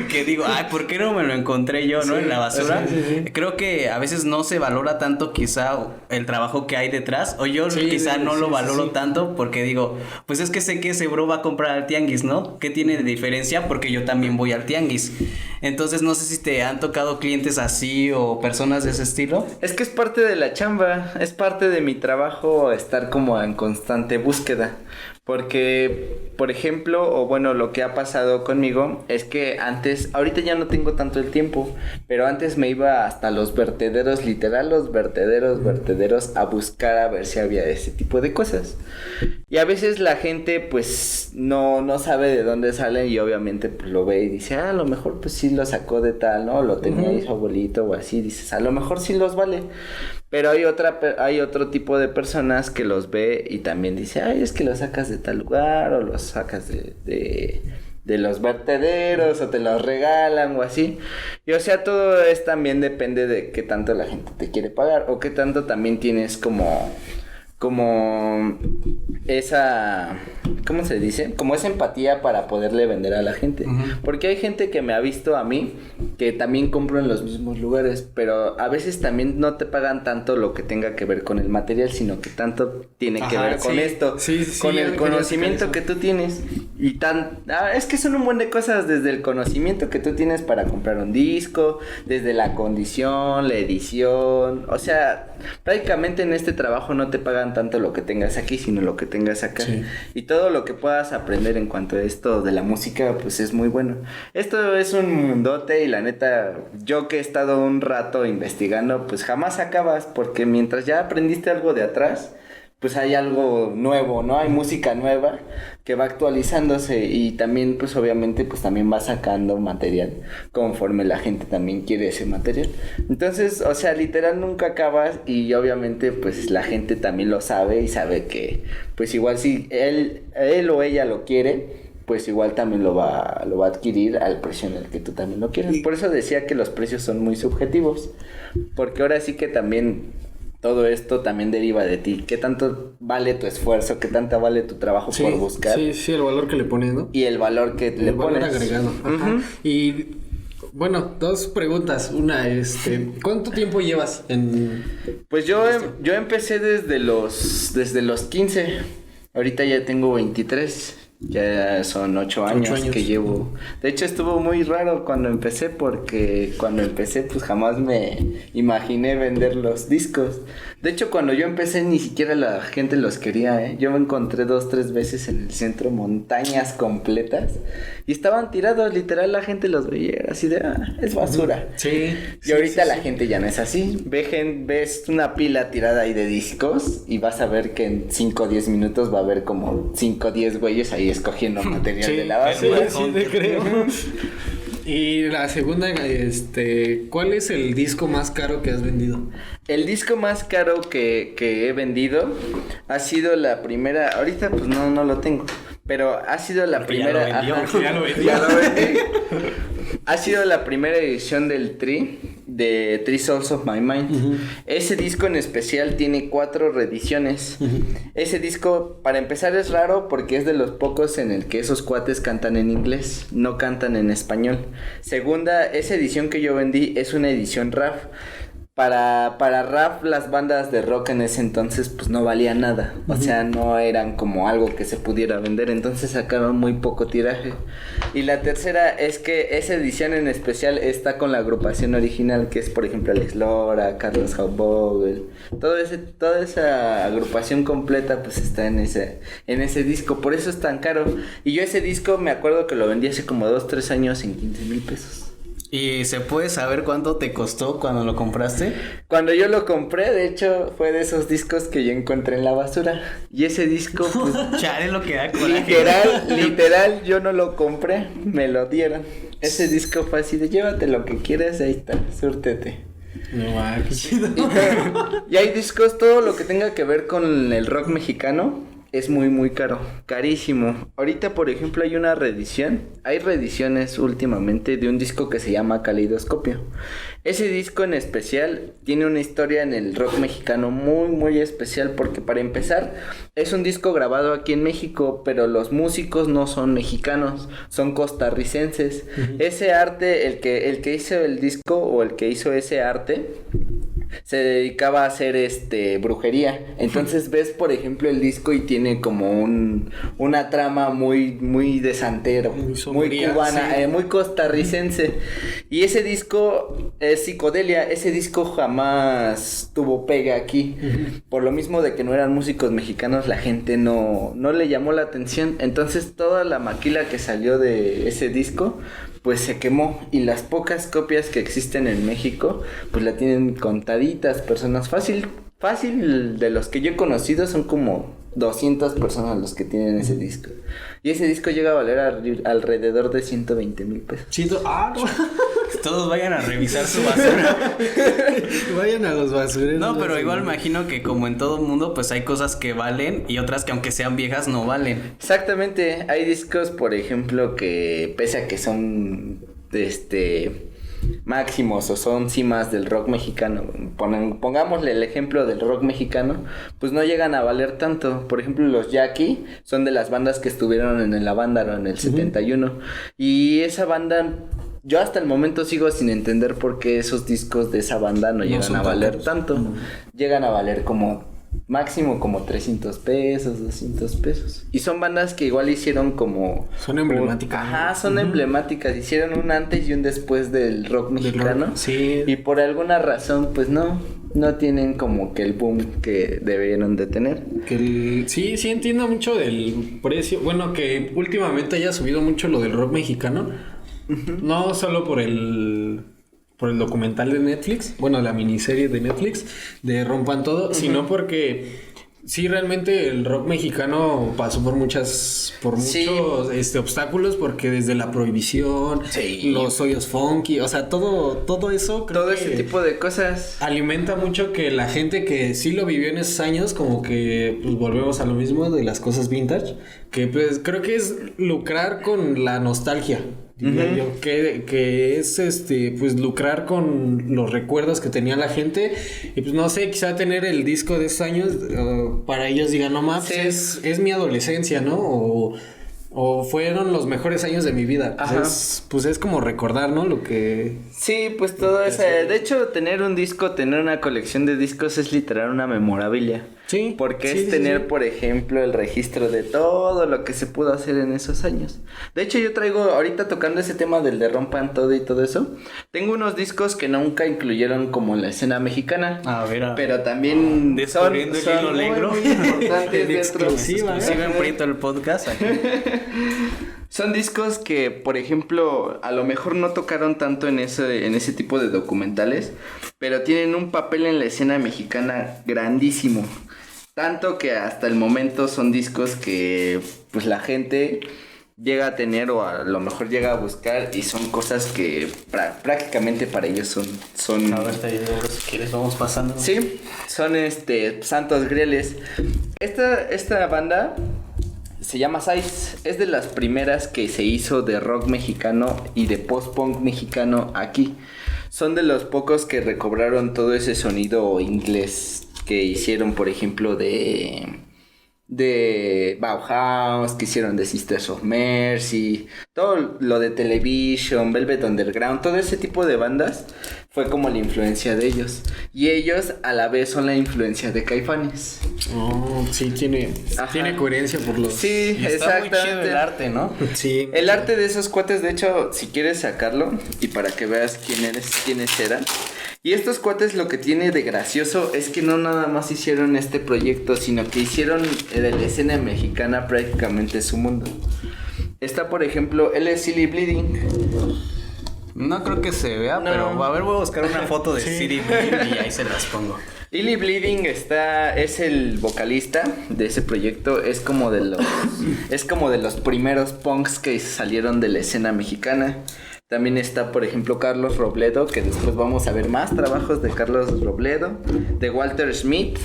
que digo, ay, ¿por qué no me lo encontré yo, no? En la basura. Creo que a veces no se valora tanto quizá el trabajo que hay detrás. O yo quizá no lo valoro tanto porque digo, pues es que sé que ese bro va a comprar al tianguis, ¿no? ¿Qué tiene de diferencia? Porque yo también voy al tianguis. Entonces no sé si te han tocado clientes así o personas de ese estilo. Es que es parte de la chamba, es parte de mi trabajo estar como en constante búsqueda. Porque, por ejemplo, o bueno, lo que ha pasado conmigo es que antes, ahorita ya no tengo tanto el tiempo, pero antes me iba hasta los vertederos, literal los vertederos a buscar a ver si había ese tipo de cosas. Y a veces la gente pues no sabe de dónde salen y obviamente pues lo ve y dice, a lo mejor pues sí lo sacó de tal, ¿no? Lo tenía ahí su abuelito o así, dices, a lo mejor sí los vale. Pero hay otro tipo de personas que los ve y también dice, ay, es que los sacas de tal lugar o los sacas de los vertederos o te los regalan o así. Y o sea, todo es también depende de qué tanto la gente te quiere pagar o qué tanto también tienes como esa, ¿cómo se dice? Como esa empatía para poderle vender a la gente. Porque hay gente que me ha visto a mí que también compro en los mismos lugares, pero a veces también no te pagan tanto lo que tenga que ver con el material, sino que tanto tiene que ver con esto, con el conocimiento que tú tienes. Y es que son un buen de cosas, desde el conocimiento que tú tienes para comprar un disco, desde la condición, la edición, o sea, prácticamente en este trabajo no te pagan tanto lo que tengas aquí, sino lo que tengas acá. Y todo lo que puedas aprender en cuanto a esto de la música, pues es muy bueno. Esto es un mundote y la neta, yo que he estado un rato investigando, pues jamás acabas, porque mientras ya aprendiste algo de atrás, pues hay algo nuevo, ¿no? Hay música nueva que va actualizándose y también, pues obviamente, pues también va sacando material conforme la gente también quiere ese material. Entonces, o sea, literal nunca acabas y obviamente, pues la gente también lo sabe y sabe que, pues igual si él o ella lo quiere, pues igual también lo va a adquirir al precio en el que tú también lo quieres. Por eso decía que los precios son muy subjetivos, porque ahora sí que también todo esto también deriva de ti. ¿Qué tanto vale tu esfuerzo? ¿Qué tanto vale tu trabajo por buscar? Sí, el valor que le pones, ¿no? Y el valor que le pones. El valor agregado. Ajá. Y bueno, dos preguntas. Una, ¿cuánto tiempo llevas en...? Pues yo empecé desde los 15. Ahorita ya tengo 23. Ya son 8 años que llevo. De hecho estuvo muy raro cuando empecé, porque cuando empecé pues jamás me imaginé vender los discos. De hecho cuando yo empecé ni siquiera la gente los quería, ¿eh? Yo me encontré 2-3 veces en el centro montañas completas y estaban tirados, literal la gente los veía así de, es basura. Sí. Y ahorita la gente ya no es así. Ves una pila tirada ahí de discos y vas a ver que en 5 o 10 minutos va a haber como 5 o 10 güeyes ahí escogiendo material de la basura. Sí, te creo. Y la segunda, ¿cuál es el disco más caro que has vendido? El disco más caro que he vendido ha sido la primera, ahorita pues no lo tengo, pero ha sido la primera. Ya lo vendió. Ya lo vendí. Ha sido la primera edición del de Three Souls of My Mind. Ese disco en especial tiene 4 reediciones. Ese disco, para empezar, es raro porque es de los pocos en el que esos cuates cantan en inglés, no cantan en español. Segunda, esa edición que yo vendí es una edición RAF. Para rap, las bandas de rock en ese entonces pues no valían nada, o sea, no eran como algo que se pudiera vender, entonces sacaron muy poco tiraje. Y la tercera es que esa edición en especial está con la agrupación original, que es por ejemplo Alex Lora, Carlos Haubogel, toda esa agrupación completa pues está en ese disco, por eso es tan caro. Y yo ese disco me acuerdo que lo vendí hace como 2-3 años en 15,000 pesos. ¿Y se puede saber cuánto te costó cuando lo compraste? Cuando yo lo compré, de hecho, fue de esos discos que yo encontré en la basura. Y ese disco, pues... Chale, lo que da coraje. Literal, yo no lo compré, me lo dieron. Ese disco fue así de, llévate lo que quieras, ahí está, súrtete. No, qué chido. Y hay discos, todo lo que tenga que ver con el rock mexicano. es muy muy caro, carísimo. Ahorita, por ejemplo, hay reediciones últimamente de un disco que se llama Caleidoscopio. Ese disco en especial tiene una historia en el rock mexicano muy muy especial, porque para empezar es un disco grabado aquí en México, pero los músicos no son mexicanos, son costarricenses. Ese arte, el que hizo el disco o el que hizo ese arte se dedicaba a hacer brujería. Entonces ves, por ejemplo, el disco y tiene como una trama muy muy de santero, muy cubana, sí. Muy costarricense. Y ese disco es psicodelia. Ese disco jamás tuvo pega aquí. Por lo mismo de que no eran músicos mexicanos, la gente no le llamó la atención. Entonces toda la maquila que salió de ese disco pues se quemó, y las pocas copias que existen en México pues la tienen contaditas personas. Fácil de los que yo he conocido son como 200 personas los que tienen ese disco, y ese disco llega a valer alrededor de 120,000 pesos. Todos vayan a revisar su basura. Vayan a los basureros. No, pero igual imagino que como en todo mundo, pues hay cosas que valen y otras que aunque sean viejas no valen. Exactamente, hay discos, por ejemplo, que pese a que son máximos o son cimas del rock mexicano, pongámosle el ejemplo del rock mexicano, pues no llegan a valer tanto. Por ejemplo, los Jackie son de las bandas que estuvieron en el Avándaro en el 71, y esa banda, yo hasta el momento sigo sin entender por qué esos discos de esa banda no llegan a valer tanto. Llegan a valer como máximo como 300 pesos, 200 pesos. Y son bandas que igual hicieron como... Son emblemáticas. Son emblemáticas. Hicieron un antes y un después del rock mexicano. Sí. Y por alguna razón, pues no tienen como que el boom que debieron de tener. Sí entiendo mucho del precio. Bueno, que últimamente haya subido mucho lo del rock mexicano. No solo por el documental de Netflix, bueno, la miniserie de Netflix de Rompan Todo, sino porque sí, realmente el rock mexicano pasó por muchos obstáculos, porque desde la prohibición, los hoyos funky, o sea, todo eso, creo todo que ese tipo de cosas alimenta mucho que la gente que sí lo vivió en esos años, como que pues volvemos a lo mismo de las cosas vintage, que pues creo que es lucrar con la nostalgia. Yo, que es pues lucrar con los recuerdos que tenía la gente, y pues no sé, quizá tener el disco de esos años, para ellos digan, no más, es mi adolescencia, ¿no? O fueron los mejores años de mi vida. Pues es como recordar, ¿no? Lo que... Sí, pues todo eso. De hecho, tener una colección de discos es literal una memorabilia. Sí. Porque es tener, por ejemplo, el registro de todo lo que se pudo hacer en esos años. De hecho, yo traigo, ahorita tocando ese tema del de Rompan Todo y todo eso, tengo unos discos que nunca incluyeron como en la escena mexicana. A ver. Pero también son el hilo negro. Muy importantes dentro. Exclusiva en Prieto el podcast aquí. Son discos que, por ejemplo, a lo mejor no tocaron tanto en ese tipo de documentales, pero tienen un papel en la escena mexicana grandísimo. Tanto que hasta el momento son discos que pues la gente llega a tener, o a lo mejor llega a buscar, y son cosas que prácticamente para ellos son... A ver, si quieres vamos pasando. Sí, son santos grieles. Esta banda se llama Sais, es de las primeras que se hizo de rock mexicano y de post-punk mexicano aquí. Son de los pocos que recobraron todo ese sonido inglés que hicieron, por ejemplo, de Bauhaus, que hicieron de Sisters of Mercy, todo lo de Television, Velvet Underground, todo ese tipo de bandas fue como la influencia de ellos. Y ellos a la vez son la influencia de Caifanes. Oh, sí, tiene coherencia por los... Sí, y está exactamente. muy chido el arte, ¿no? Sí. El arte de esos cuates, de hecho, si quieres sacarlo y para que veas quiénes eran. Y estos cuates, lo que tiene de gracioso es que no nada más hicieron este proyecto, sino que hicieron de la escena mexicana prácticamente su mundo. Está, por ejemplo, él es Silly Bleeding. No creo que se vea, pero a ver, voy a buscar una foto de Silly Bleeding y ahí se las pongo. Silly Bleeding es el vocalista de ese proyecto, es como de los primeros punks que salieron de la escena mexicana. También está, por ejemplo, Carlos Robledo, que después vamos a ver más trabajos de Carlos Robledo, de Walter Smith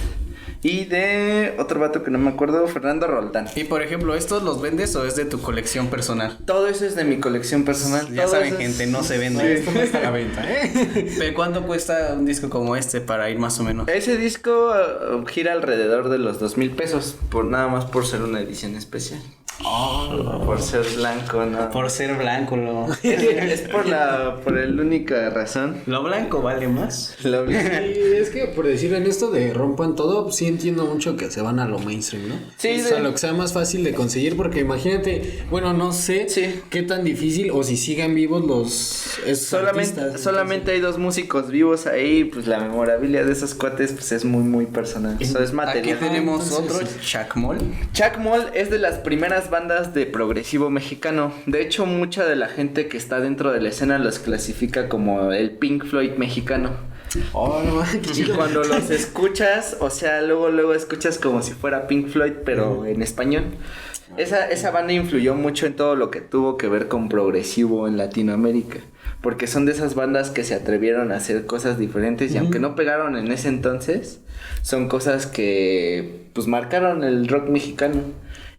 Y de otro vato que no me acuerdo, Fernando Roldán. Y por ejemplo, ¿estos los vendes o es de tu colección personal? Todo eso es de mi colección personal. Ya todo saben, eso es- gente, no se No, vende. esto no está a la venta, ¿eh? ¿Pero cuánto cuesta un disco como este para ir más o menos? Ese disco gira alrededor de los 2,000 pesos, nada más por ser una edición especial. Por ser blanco, ¿no? Por ser blanco, Es por la única razón. lo blanco vale más. Lo blanco. Y es que por decir en esto de rompan todo, sí entiendo mucho que se van a lo mainstream, ¿no? Sí, O sea, lo que sea más fácil de conseguir, porque imagínate, bueno, no sé Sí. qué tan difícil o si sigan vivos esos Solamente, artistas, solamente hay 2 músicos vivos ahí, pues la memorabilia de esos cuates pues es muy muy personal. Eso es Aquí material. tenemos entonces, otro, Chacmol. Chuck Moll es de las primeras bandas de progresivo mexicano. De hecho, mucha de la gente que está dentro de la escena los clasifica como el Pink Floyd mexicano. Oh, no, qué Y chido. cuando los escuchas, o sea, luego escuchas como si fuera Pink Floyd, pero en español. Esa banda influyó mucho en todo lo que tuvo que ver con progresivo en Latinoamérica. Porque son de esas bandas que se atrevieron a hacer cosas diferentes y aunque no pegaron en ese entonces, son cosas que pues marcaron el rock mexicano.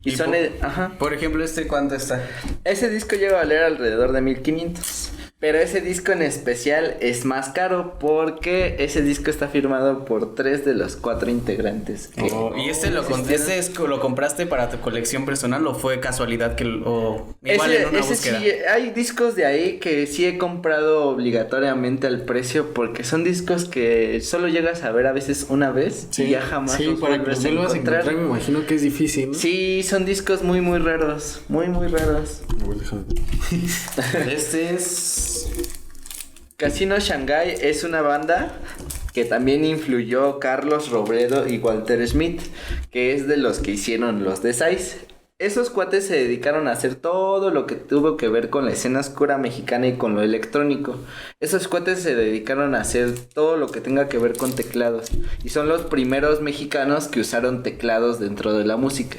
Y son... Ajá. Por ejemplo, ¿cuánto está? Ese disco llega a valer alrededor de 1,500. Pero ese disco en especial es más caro porque ese disco está firmado por 3 de los 4 integrantes. Que ¿Y lo compraste para tu colección personal o fue casualidad que igual en una búsqueda? Sí, hay discos de ahí que sí he comprado obligatoriamente al precio porque son discos que solo llegas a ver a veces una vez y ya jamás sí, los para que vuelves los vuelvas a encontrar, me imagino que es difícil, ¿no? Sí, son discos muy muy raros, muy muy raros. Este es... Casino Shanghai es una banda que también influyó Carlos Robledo y Walter Smith, que es de los que hicieron los The Size. Esos cuates se dedicaron a hacer todo lo que tuvo que ver con la escena oscura mexicana y con lo electrónico. Esos cuates se dedicaron a hacer todo lo que tenga que ver con teclados. Y son los primeros mexicanos que usaron teclados dentro de la música.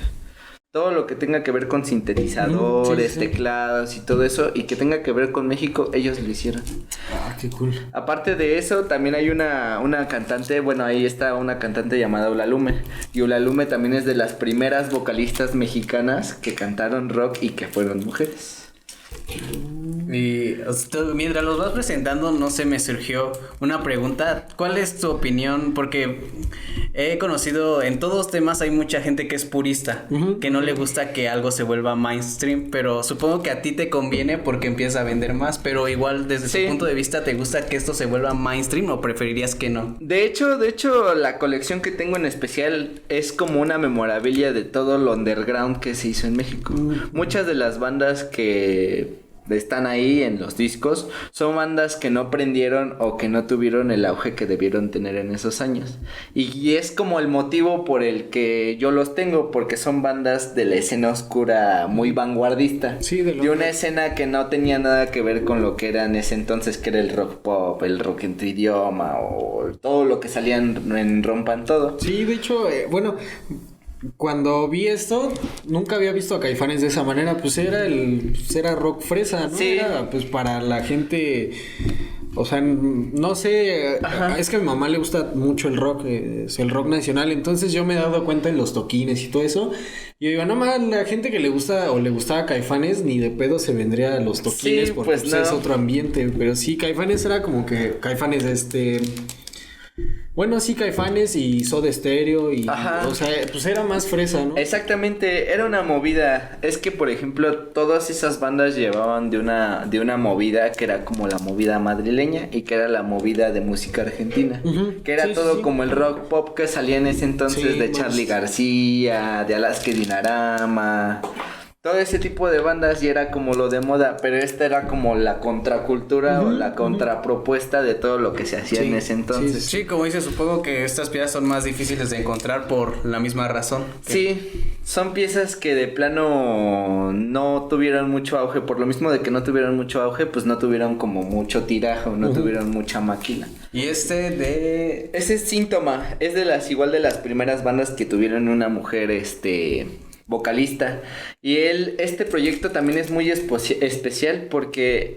Todo lo que tenga que ver con sintetizadores, sí, sí. teclados y todo eso, y que tenga que ver con México, ellos lo hicieron. Ah, qué cool. Aparte de eso, también hay una cantante, bueno, ahí está una cantante llamada Ulalume. Y Ulalume también es de las primeras vocalistas mexicanas que cantaron rock y que fueron mujeres. Y mientras los vas presentando, no sé, me surgió una pregunta. ¿Cuál es tu opinión? Porque he conocido, en todos temas hay mucha gente que es purista, que no le gusta que algo se vuelva mainstream, pero supongo que a ti te conviene porque empieza a vender más, pero igual desde Sí. tu punto de vista, ¿te gusta que esto se vuelva mainstream o preferirías que no? De hecho, la colección que tengo en especial es como una memorabilia de todo lo underground que se hizo en México. Muchas de las bandas que están ahí en los discos son bandas que no prendieron o que no tuvieron el auge que debieron tener en esos años. Y es como el motivo por el que yo los tengo, porque son bandas de la escena oscura muy vanguardista. Sí, de una escena que no tenía nada que ver con lo que era en ese entonces, que era el rock pop, el rock en tu idioma o todo lo que salía en Rompan Todo. Sí, de hecho, bueno, cuando vi esto, nunca había visto a Caifanes de esa manera, pues era rock fresa, ¿no? Sí. Era pues para la gente, o sea, no sé, Ajá. es que a mi mamá le gusta mucho el rock, es el rock nacional, entonces yo me he dado cuenta en los toquines y todo eso, y yo digo, no más, la gente que le gusta o le gustaba Caifanes, ni de pedo se vendría a los toquines, Sí, porque pues, pues, no. es otro ambiente, pero sí, Caifanes era como que, Caifanes bueno, sí, Caifanes y Soda Stereo y, Ajá. o sea, pues era más fresa, ¿no? Exactamente, era una movida. Es que, por ejemplo, todas esas bandas llevaban de una movida que era como la movida madrileña y que era la movida de música argentina. Ujú. Que era Sí, sí, todo sí. como el rock pop que salía en ese entonces, Sí, de más. Charly García, de Alaska Dinarama. Todo ese tipo de bandas y era como lo de moda, pero esta era como la contracultura o la contrapropuesta de todo lo que se hacía Sí, en ese entonces. Sí, como dices, supongo que estas piezas son más difíciles de encontrar por la misma razón. Sí, son piezas que de plano no tuvieron mucho auge, por lo mismo de que no tuvieron mucho auge, pues no tuvieron como mucho tiraje, no tuvieron mucha máquina. Y Ese es Síntoma, es igual de las primeras bandas que tuvieron una mujer, vocalista. Y este proyecto también es muy especial porque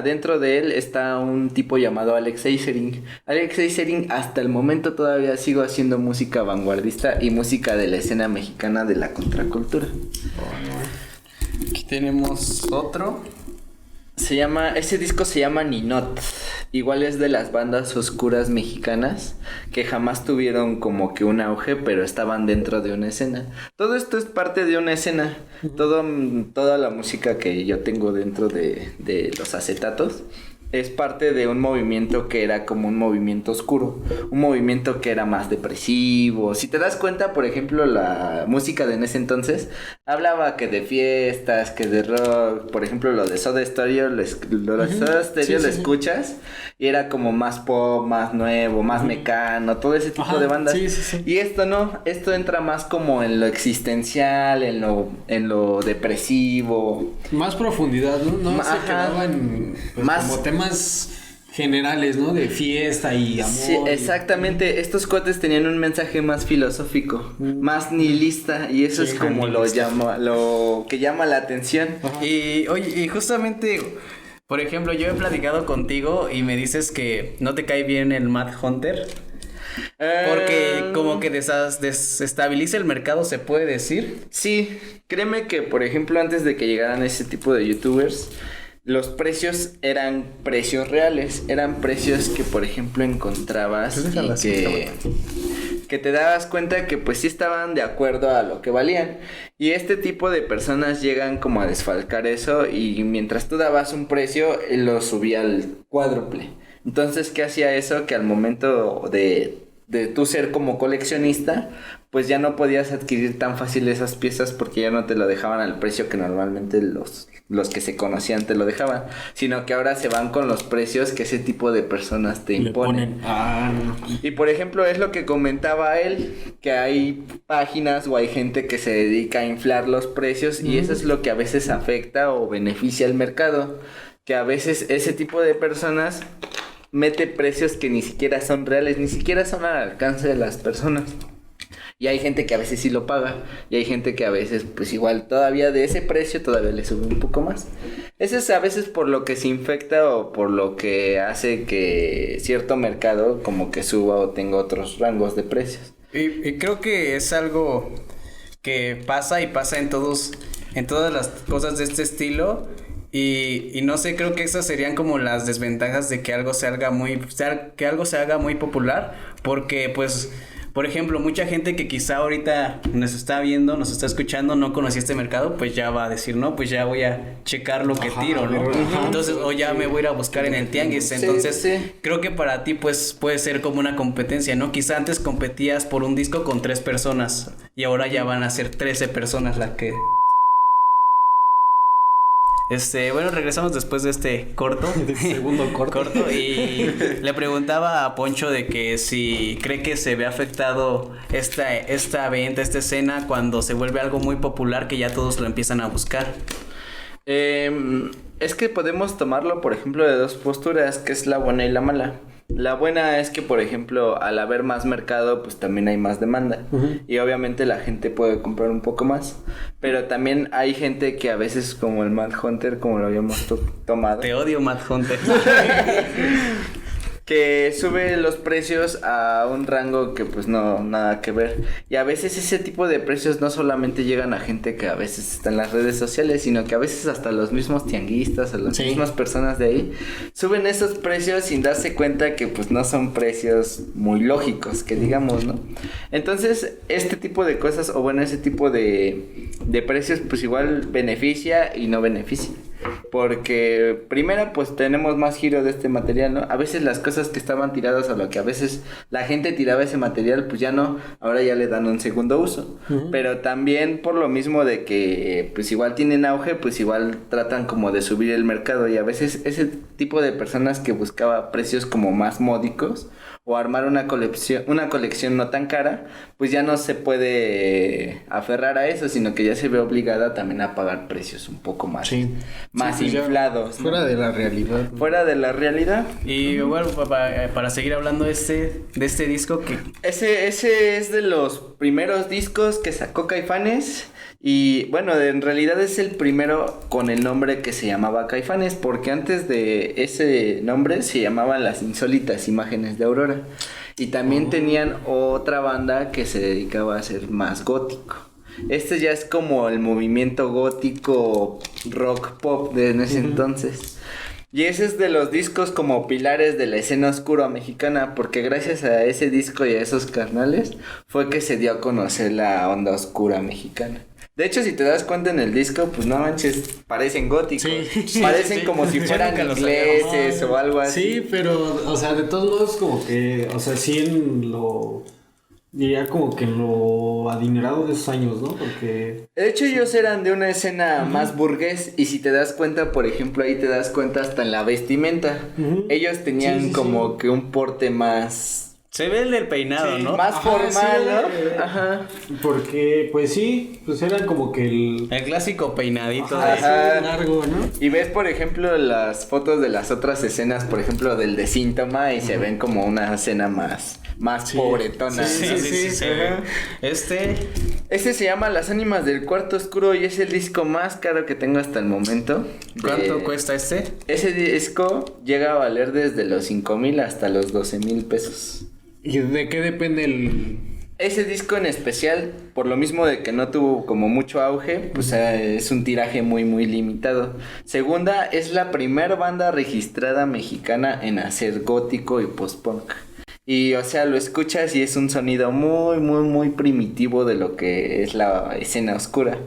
dentro de él está un tipo llamado Alex Eisering. Alex Eisering hasta el momento todavía sigue haciendo música vanguardista y música de la escena mexicana de la contracultura. Aquí tenemos otro. Ese disco se llama Ninot. Igual es de las bandas oscuras mexicanas que jamás tuvieron como que un auge, pero estaban dentro de una escena. Todo esto es parte de una escena. Toda la música que yo tengo dentro de los acetatos es parte de un movimiento que era como un movimiento oscuro, un movimiento que era más depresivo. Si te das cuenta, por ejemplo, la música de en ese entonces hablaba que de fiestas, que de rock. Por ejemplo, lo de Soda Stereo, lo escuchas y era como más pop, más nuevo, más mecano, todo ese tipo de bandas. Y esto no, esto entra más como en lo existencial, en lo depresivo. Más profundidad, ¿no? No se quedaba en más como temas generales, ¿no? De fiesta y amor. Sí, exactamente. Estos cuates tenían un mensaje más filosófico, más nihilista, y eso es como lo que llama la atención. Y oye, y justamente, por ejemplo, yo he platicado contigo y me dices que no te cae bien el Mad Hunter. Porque como que desestabiliza el mercado, ¿se puede decir? Sí, créeme que, por ejemplo, antes de que llegaran ese tipo de youtubers, los precios eran precios reales, eran precios que, por ejemplo, encontrabas y que te dabas cuenta que pues sí estaban de acuerdo a lo que valían. Y este tipo de personas llegan como a desfalcar eso, y mientras tú dabas un precio, él lo subía al cuádruple. Entonces, ¿qué hacía eso? Que al momento de tú ser como coleccionista, pues ya no podías adquirir tan fácil esas piezas porque ya no te lo dejaban al precio que normalmente los que se conocían te lo dejaban, sino que ahora se van con los precios que ese tipo de personas te imponen. Y por ejemplo, es lo que comentaba él, que hay páginas o hay gente que se dedica a inflar los precios, y eso es lo que a veces afecta o beneficia al mercado, que a veces ese tipo de personas mete precios que ni siquiera son reales, ni siquiera son al alcance de las personas. Y hay gente que a veces sí lo paga, y hay gente que a veces pues igual todavía de ese precio todavía le sube un poco más. Eso es a veces por lo que se infecta o por lo que hace que cierto mercado como que suba o tenga otros rangos de precios. Y creo que es algo que pasa en todas las cosas de este estilo. Y no sé, creo que esas serían como las desventajas de que algo se haga muy popular, porque pues, por ejemplo, mucha gente que quizá ahorita nos está viendo, nos está escuchando, no conocía este mercado, pues ya va a decir, no, pues ya voy a checar lo que tiro, ¿no? Entonces, o ya me voy a ir a buscar en el tianguis. Entonces, creo que para ti pues puede ser como una competencia, ¿no? Quizá antes competías por un disco con 3 personas y ahora ya van a ser 13 personas las que... Bueno, regresamos después de este corto. Segundo corto. Y le preguntaba a Poncho de que si cree que se ve afectado esta venta, esta escena, cuando se vuelve algo muy popular que ya todos lo empiezan a buscar. Es que podemos tomarlo, por ejemplo, de dos posturas, que es la buena y la mala. La buena es que, por ejemplo, al haber más mercado, pues también hay más demanda. Y obviamente la gente puede comprar un poco más. Pero también hay gente que a veces, como el Mad Hunter, como lo habíamos tomado. Te odio, Mad Hunter. Que sube los precios a un rango que pues no, nada que ver. Y a veces ese tipo de precios no solamente llegan a gente que a veces está en las redes sociales, sino que a veces hasta los mismos tianguistas o las mismas personas de ahí suben esos precios sin darse cuenta que pues no son precios muy lógicos, que digamos, ¿no? Entonces, este tipo de cosas, o bueno, ese tipo de precios pues igual beneficia y no beneficia. Porque primero pues tenemos más giro de este material, ¿no? A veces las cosas que estaban tiradas, a lo que a veces la gente tiraba ese material, pues ya no, ahora ya le dan un segundo uso. Pero también por lo mismo de que pues igual tienen auge, pues igual tratan como de subir el mercado, y a veces ese tipo de personas que buscaba precios como más módicos o armar una colección no tan cara, pues ya no se puede aferrar a eso, sino que ya se ve obligada también a pagar precios un poco más, Sí. más Sí, pues ya inflados, ¿no? Fuera de la realidad. ¿no? Fuera de la realidad. Y bueno, para seguir hablando de este disco que... Ese es de los primeros discos que sacó Caifanes. Y bueno, en realidad es el primero con el nombre que se llamaba Caifanes, porque antes de ese nombre se llamaban Las Insólitas Imágenes de Aurora. Y también tenían otra banda que se dedicaba a ser más gótico. Este ya es como el movimiento gótico rock pop de en ese entonces. Y ese es de los discos como pilares de la escena oscura mexicana, porque gracias a ese disco y a esos carnales fue que se dio a conocer la onda oscura mexicana. De hecho, si te das cuenta en el disco, pues no manches, parecen góticos. Sí, parecen sí. como si Yo fueran nunca los ingleses o algo así. Sí, pero, o sea, de todos modos, como que, o sea, sí en lo, diría como que en lo adinerado de esos años, ¿no? Porque... De hecho, ellos eran de una escena más burgués, y si te das cuenta, por ejemplo, ahí te das cuenta hasta en la vestimenta. Ujú. Ellos tenían Sí, sí, como sí. que un porte más... Se ve el del peinado, Sí, ¿no? más Ajá, formal, sí, ¿no? Ajá. Porque, pues sí, pues eran como que el... El clásico peinadito Ajá, de... Ajá. sí, largo, ¿no? Y ves, por ejemplo, las fotos de las otras escenas, por ejemplo, del de Síntoma, y se ven como una escena más Sí. pobretona. Sí, ¿no? sí, Ajá. Este... Este se llama Las Ánimas del Cuarto Oscuro y es el disco más caro que tengo hasta el momento. ¿Cuánto cuesta este? Ese disco llega a valer desde los 5,000 hasta los 12,000 pesos. ¿Y de qué depende el...? Ese disco en especial, por lo mismo de que no tuvo como mucho auge, pues es un tiraje muy muy limitado. Segunda, es la primera banda registrada mexicana en hacer gótico y post-punk. Y o sea, lo escuchas y es un sonido muy muy muy primitivo de lo que es la escena oscura.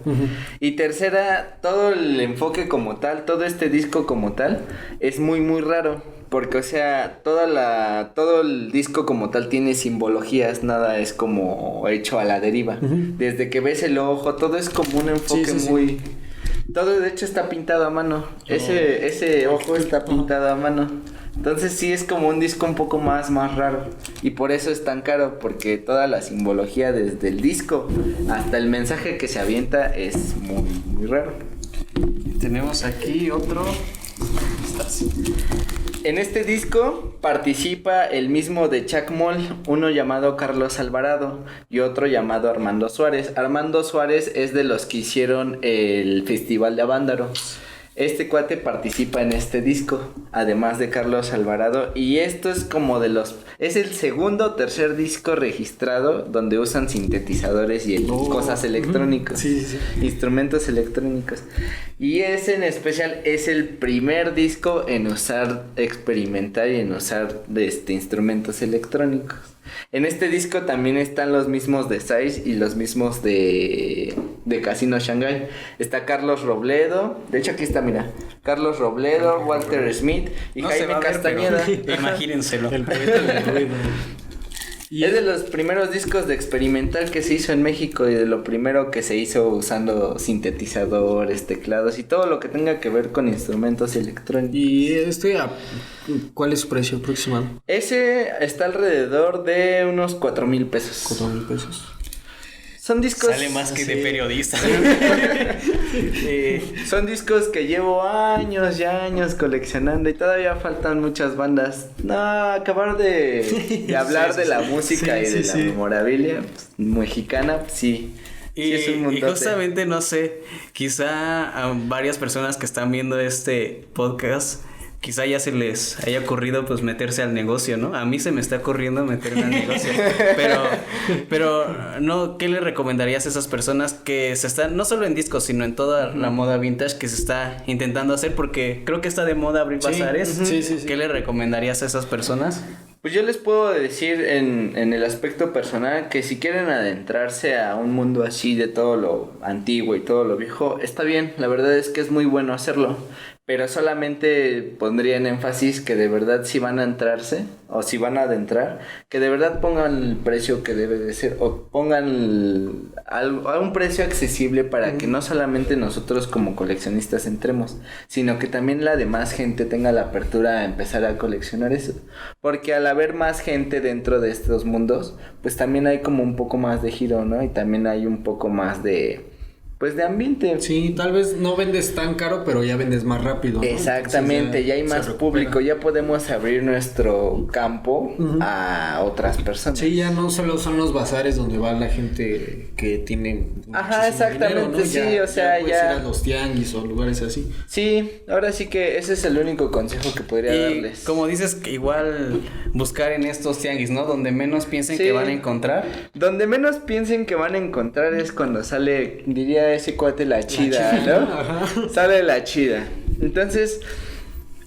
Y tercera, todo el enfoque como tal, todo este disco como tal, es muy muy raro. Porque, o sea, todo el disco como tal tiene simbologías, nada es como hecho a la deriva. Desde que ves el ojo, todo es como un enfoque Sí, sí, sí. muy... Todo de hecho está pintado a mano. Ese ojo está pintado a mano. Entonces sí es como un disco un poco más raro. Y por eso es tan caro, porque toda la simbología desde el disco hasta el mensaje que se avienta es muy, muy raro. Tenemos aquí otro... En este disco participa el mismo de Chacmol, uno llamado Carlos Alvarado y otro llamado Armando Suárez. Armando Suárez es de los que hicieron el Festival de Avándaro. Este cuate participa en este disco, además de Carlos Alvarado, y esto es como de los... Es el segundo o tercer disco registrado donde usan sintetizadores y cosas electrónicas, Sí, sí, sí. instrumentos electrónicos. Y ese en especial es el primer disco en usar experimental y en usar instrumentos electrónicos. En este disco también están los mismos de Size y los mismos de Casino Shanghai. Está Carlos Robledo, de hecho aquí está, mira, Carlos Robledo, Walter Smith y No se va Jaime a ver, Castañeda. pero imagínenselo. El poeta del ruido. Es de los primeros discos de experimental que se hizo en México y de lo primero que se hizo usando sintetizadores, teclados y todo lo que tenga que ver con instrumentos electrónicos. ¿Y cuál es su precio aproximado? Ese está alrededor de unos 4,000 pesos. 4,000 pesos. Son discos... Sale más que de Sí. periodista. Son discos que llevo años y años coleccionando y todavía faltan muchas bandas. No, acabar de hablar Sí, de la sí. música Sí, y de sí, la sí. memorabilia mexicana, pues, sí. Sí, es un Y mundote. justamente, no sé, quizá a varias personas que están viendo este podcast, quizá ya se les haya ocurrido pues meterse al negocio, ¿no? A mí se me está ocurriendo meterme al negocio. Pero no, ¿qué le recomendarías a esas personas que se están, no solo en discos, sino en toda la moda vintage que se está intentando hacer? Porque creo que está de moda abrir Sí, bazares. sí, sí, sí. ¿Qué le recomendarías a esas personas? Pues yo les puedo decir en el aspecto personal que si quieren adentrarse a un mundo así de todo lo antiguo y todo lo viejo, está bien, la verdad es que es muy bueno hacerlo. pero solamente pondría en énfasis que de verdad si van a entrarse o si van a adentrar, que de verdad pongan el precio que debe de ser o pongan a un precio accesible para que no solamente nosotros como coleccionistas entremos, sino que también la demás gente tenga la apertura a empezar a coleccionar eso, porque al haber más gente dentro de estos mundos, pues también hay como un poco más de giro, ¿no? Y también hay un poco más de... pues de ambiente. Sí, tal vez no vendes tan caro, pero ya vendes más rápido, ¿no? Exactamente, Entonces ya hay más público, ya podemos abrir nuestro campo a otras personas. Sí, ya no solo son los bazares donde va la gente que tiene Ajá, exactamente, dinero, ¿no? sí, o sea, puedes ir a los tianguis o lugares así. Sí, ahora sí que ese es el único consejo que podría darles. Como dices, que igual buscar en estos tianguis, ¿no? Donde menos piensen Sí. que van a encontrar. Donde menos piensen que van a encontrar es cuando sale, diría ese cuate, la chida, ¿no? Ajá. Sale la chida. Entonces,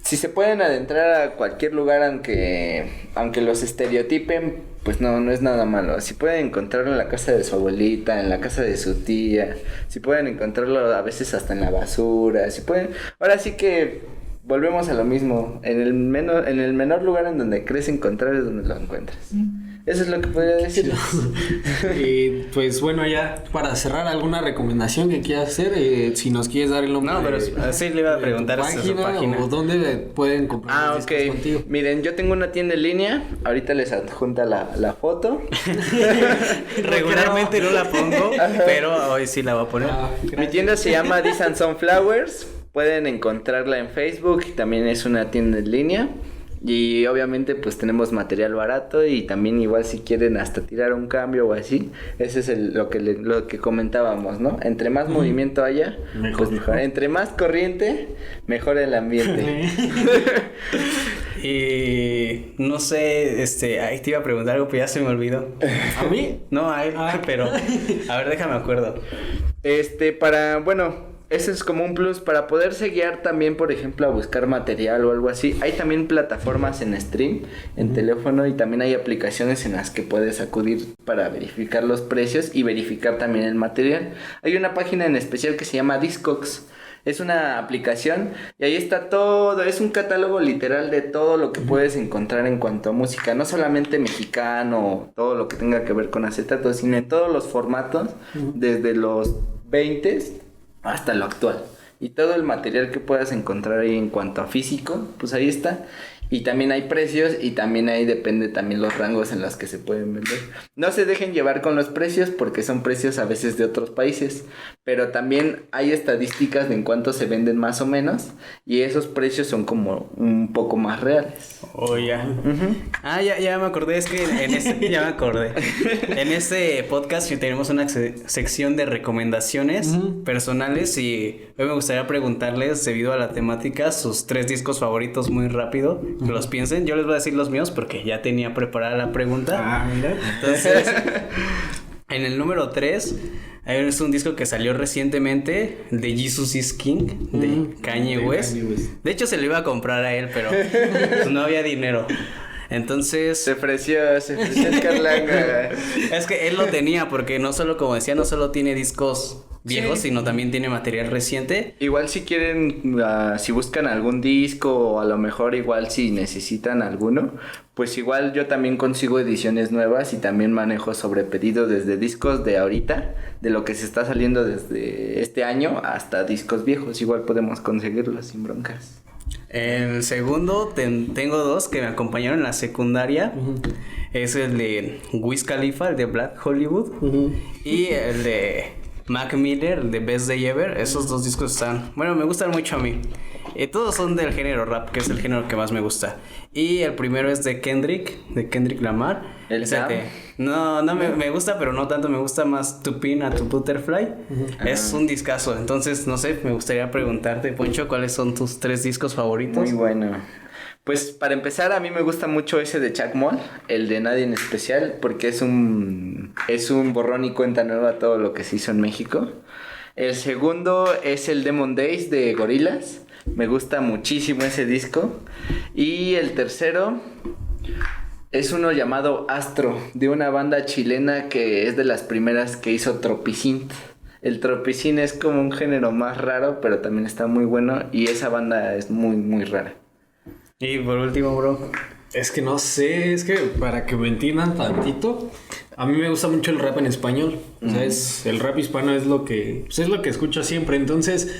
si se pueden adentrar a cualquier lugar aunque los estereotipen, pues no es nada malo. Si pueden encontrarlo en la casa de su abuelita, en la casa de su tía, si pueden encontrarlo a veces hasta en la basura, si pueden... Ahora sí que volvemos a lo mismo. En el menor lugar en donde crees encontrar es donde lo encuentras. Eso es lo que podría decir. Y pues bueno, ya para cerrar, ¿alguna recomendación que quieras hacer? Si nos quieres dar el nombre. No, pero sí le iba a preguntar de su página. o dónde pueden comprar los discos Ok. contigo. Miren, yo tengo una tienda en línea. Ahorita les adjunta la foto. Regularmente no la pongo, pero hoy sí la voy a poner. Mi tienda se llama This and Sunflowers. Pueden encontrarla en Facebook. También es una tienda en línea. Y obviamente pues tenemos material barato. Y también igual si quieren hasta tirar un cambio o así. Ese es lo que comentábamos, ¿no? Entre más movimiento haya, Mejor. pues mejor. Entre más corriente, mejor el ambiente. Y no sé, ahí te iba a preguntar algo, pero ya se me olvidó. ¿A mí? No, a él, pero a ver, déjame acuerdo. Ese es como un plus para poderse guiar también, por ejemplo, a buscar material o algo así. Hay también plataformas en stream, en teléfono, y también hay aplicaciones en las que puedes acudir para verificar los precios y verificar también el material. Hay una página en especial que se llama Discogs. Es una aplicación y ahí está todo, es un catálogo literal de todo lo que puedes encontrar en cuanto a música, no solamente mexicano, todo lo que tenga que ver con acetato, sino en todos los formatos, desde los 20s hasta lo actual. Y todo el material que puedas encontrar ahí en cuanto a físico, pues ahí está. Y también hay precios y también ahí depende también los rangos en los que se pueden vender. No se dejen llevar con los precios porque son precios a veces de otros países, pero también hay estadísticas de en cuánto se venden más o menos y esos precios son como un poco más reales. Oh, ya. Ya me acordé, es que ya me acordé. En este podcast tenemos una sección de recomendaciones personales y hoy me gustaría preguntarles, debido a la temática, sus 3 discos favoritos muy rápido. Que los piensen. Yo les voy a decir los míos porque ya tenía preparada la pregunta. Mira. Entonces, en el número 3 es un disco que salió recientemente de Jesus is King de Kanye West. De hecho se lo iba a comprar a él, pero pues, no había dinero. Entonces Se ofreció el Carlanga. es que él lo tenía porque no solo, como decía, no solo tiene discos viejos, sino también tiene material reciente. Igual si quieren, si buscan algún disco o a lo mejor igual si necesitan alguno, pues igual yo también consigo ediciones nuevas y también manejo sobre pedido desde discos de ahorita, de lo que se está saliendo desde este año hasta discos viejos, igual podemos conseguirlos sin broncas. El segundo, tengo 2 que me acompañaron en la secundaria. Es el de Wiz Khalifa, el de Black Hollywood, y el de Mac Miller, de Best Day Ever. Esos 2 discos me gustan mucho a mí. Todos son del género rap, que es el género que más me gusta. Y el primero es de Kendrick Lamar. ¿El Sam? No, me gusta, pero no tanto. Me gusta más To Pin a To Butterfly. Es un discazo. Entonces, no sé, me gustaría preguntarte, Poncho, ¿cuáles son tus 3 discos favoritos? Muy bueno. Pues para empezar, a mí me gusta mucho ese de Chuck Moll, el de Nadie en Especial, porque es un borrón y cuenta nueva a todo lo que se hizo en México. El segundo es el Demon Days de Gorillaz. Me gusta muchísimo ese disco. Y el tercero es uno llamado Astro, de una banda chilena que es de las primeras que hizo Tropicint. El tropicín es como un género más raro, pero también está muy bueno. Y esa banda es muy, muy rara. Y por último, bro. Es que no sé, es que para que me entiendan tantito, a mí me gusta mucho el rap en español. O sea, el rap hispano es lo que, pues es lo que escucho siempre. Entonces,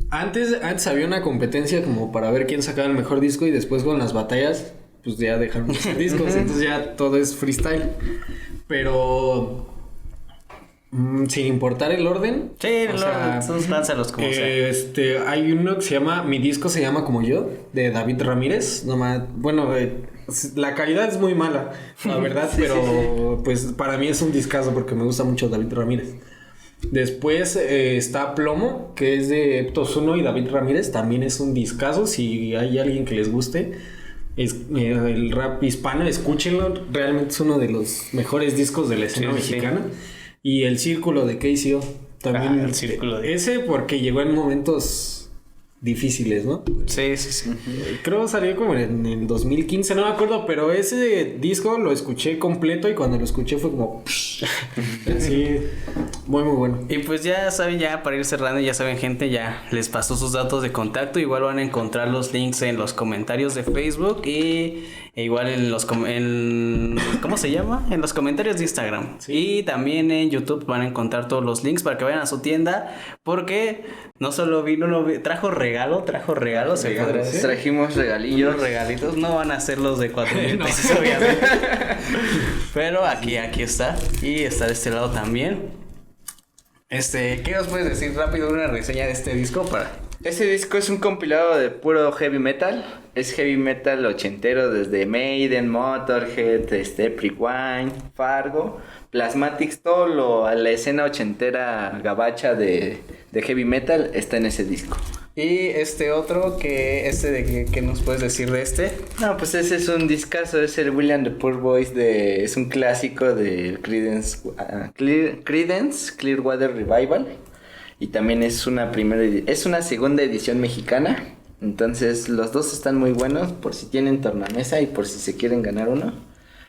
antes había una competencia como para ver quién sacaba el mejor disco y después con las batallas, pues ya dejaron de hacer discos. Entonces ya todo es freestyle. Pero sin importar el orden. Sí, el orden, tú lánzalos como sea. Hay uno que se llama Mi disco se llama Como Yo, de David Ramírez. La calidad es muy mala, la verdad, pero pues para mí es un discazo porque me gusta mucho David Ramírez. Después está Plomo, que es de Eptos 1 y David Ramírez. También es un discazo, si hay alguien que les guste. El rap hispano, escúchenlo. Realmente es uno de los mejores discos de la escena mexicana. Y El Círculo de KCO. También El Círculo de... Ese porque llegó en momentos difíciles, ¿no? Sí. Creo salió como en el 2015, no me acuerdo, pero ese disco lo escuché completo y cuando lo escuché fue como... Así, muy muy bueno. Y pues ya saben, ya para ir cerrando, ya saben, gente, ya les pasó sus datos de contacto. Igual van a encontrar los links en los comentarios de Facebook e igual en los... ¿cómo se llama? En los comentarios de Instagram. Sí. Y también en YouTube van a encontrar todos los links para que vayan a su tienda, porque no solo trajo regalos, se podrá decir. Trajimos regalillos. Unos regalitos, no van a ser los de 4,000 pesos, obviamente. Pero aquí está. Y está de este lado también. ¿Qué nos puedes decir rápido una reseña de este disco para...? Este disco es un compilado de puro heavy metal. Es heavy metal ochentero desde Maiden, Motorhead, Rewind, Fargo, Plasmatics, la escena ochentera gabacha de heavy metal está en ese disco. Y otro, ¿qué nos puedes decir de este? No, pues ese es un discazo, es el William the Poor Boys es un clásico de Creedence Clearwater Revival. Y también es una segunda edición mexicana. Entonces los dos están muy buenos por si tienen tornamesa y por si se quieren ganar uno.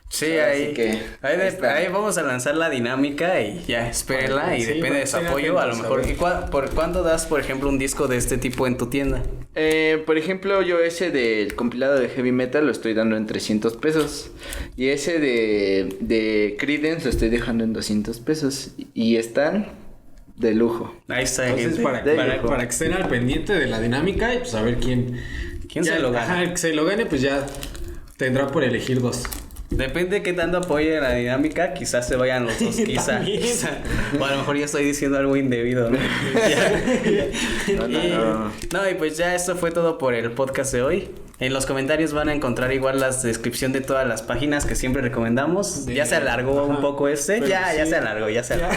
Sí, ahí vamos a lanzar la dinámica y ya, espérenla, y depende de su apoyo, a lo mejor. ¿Y por cuánto das, por ejemplo, un disco de este tipo en tu tienda? Por ejemplo, yo ese del compilado de heavy metal lo estoy dando en 300 pesos. Y ese de Creedence lo estoy dejando en 200 pesos. Y están de lujo. Ahí está, entonces, gente. Para que estén al pendiente de la dinámica y pues a ver quién se lo gana. El que se lo gane pues ya tendrá por elegir dos. Depende de qué tanto apoye la dinámica, quizás se vayan los dos, quizá. O a lo mejor ya estoy diciendo algo indebido, ¿no? No, y pues ya esto fue todo por el podcast de hoy. En los comentarios van a encontrar igual la descripción de todas las páginas que siempre recomendamos. Ya se alargó un poco ya se alargó.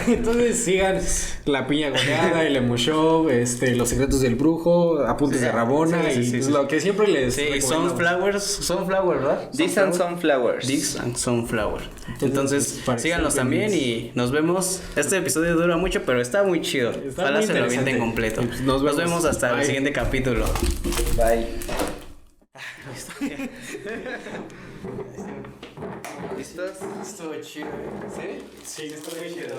Entonces sigan La Piña Goleada, el Emo Show, Los Secretos del Brujo, Apuntes de Rabona, lo que siempre les Sunflowers, ¿verdad? This and Sunflower. Entonces síganlos también y nos vemos. Este episodio dura mucho, pero está muy chido. Ojalá se lo avienten completo. Nos vemos hasta el siguiente capítulo. Bye. ¿Listos? Estuvo chido. ¿Sí? Sí, estuvo chido.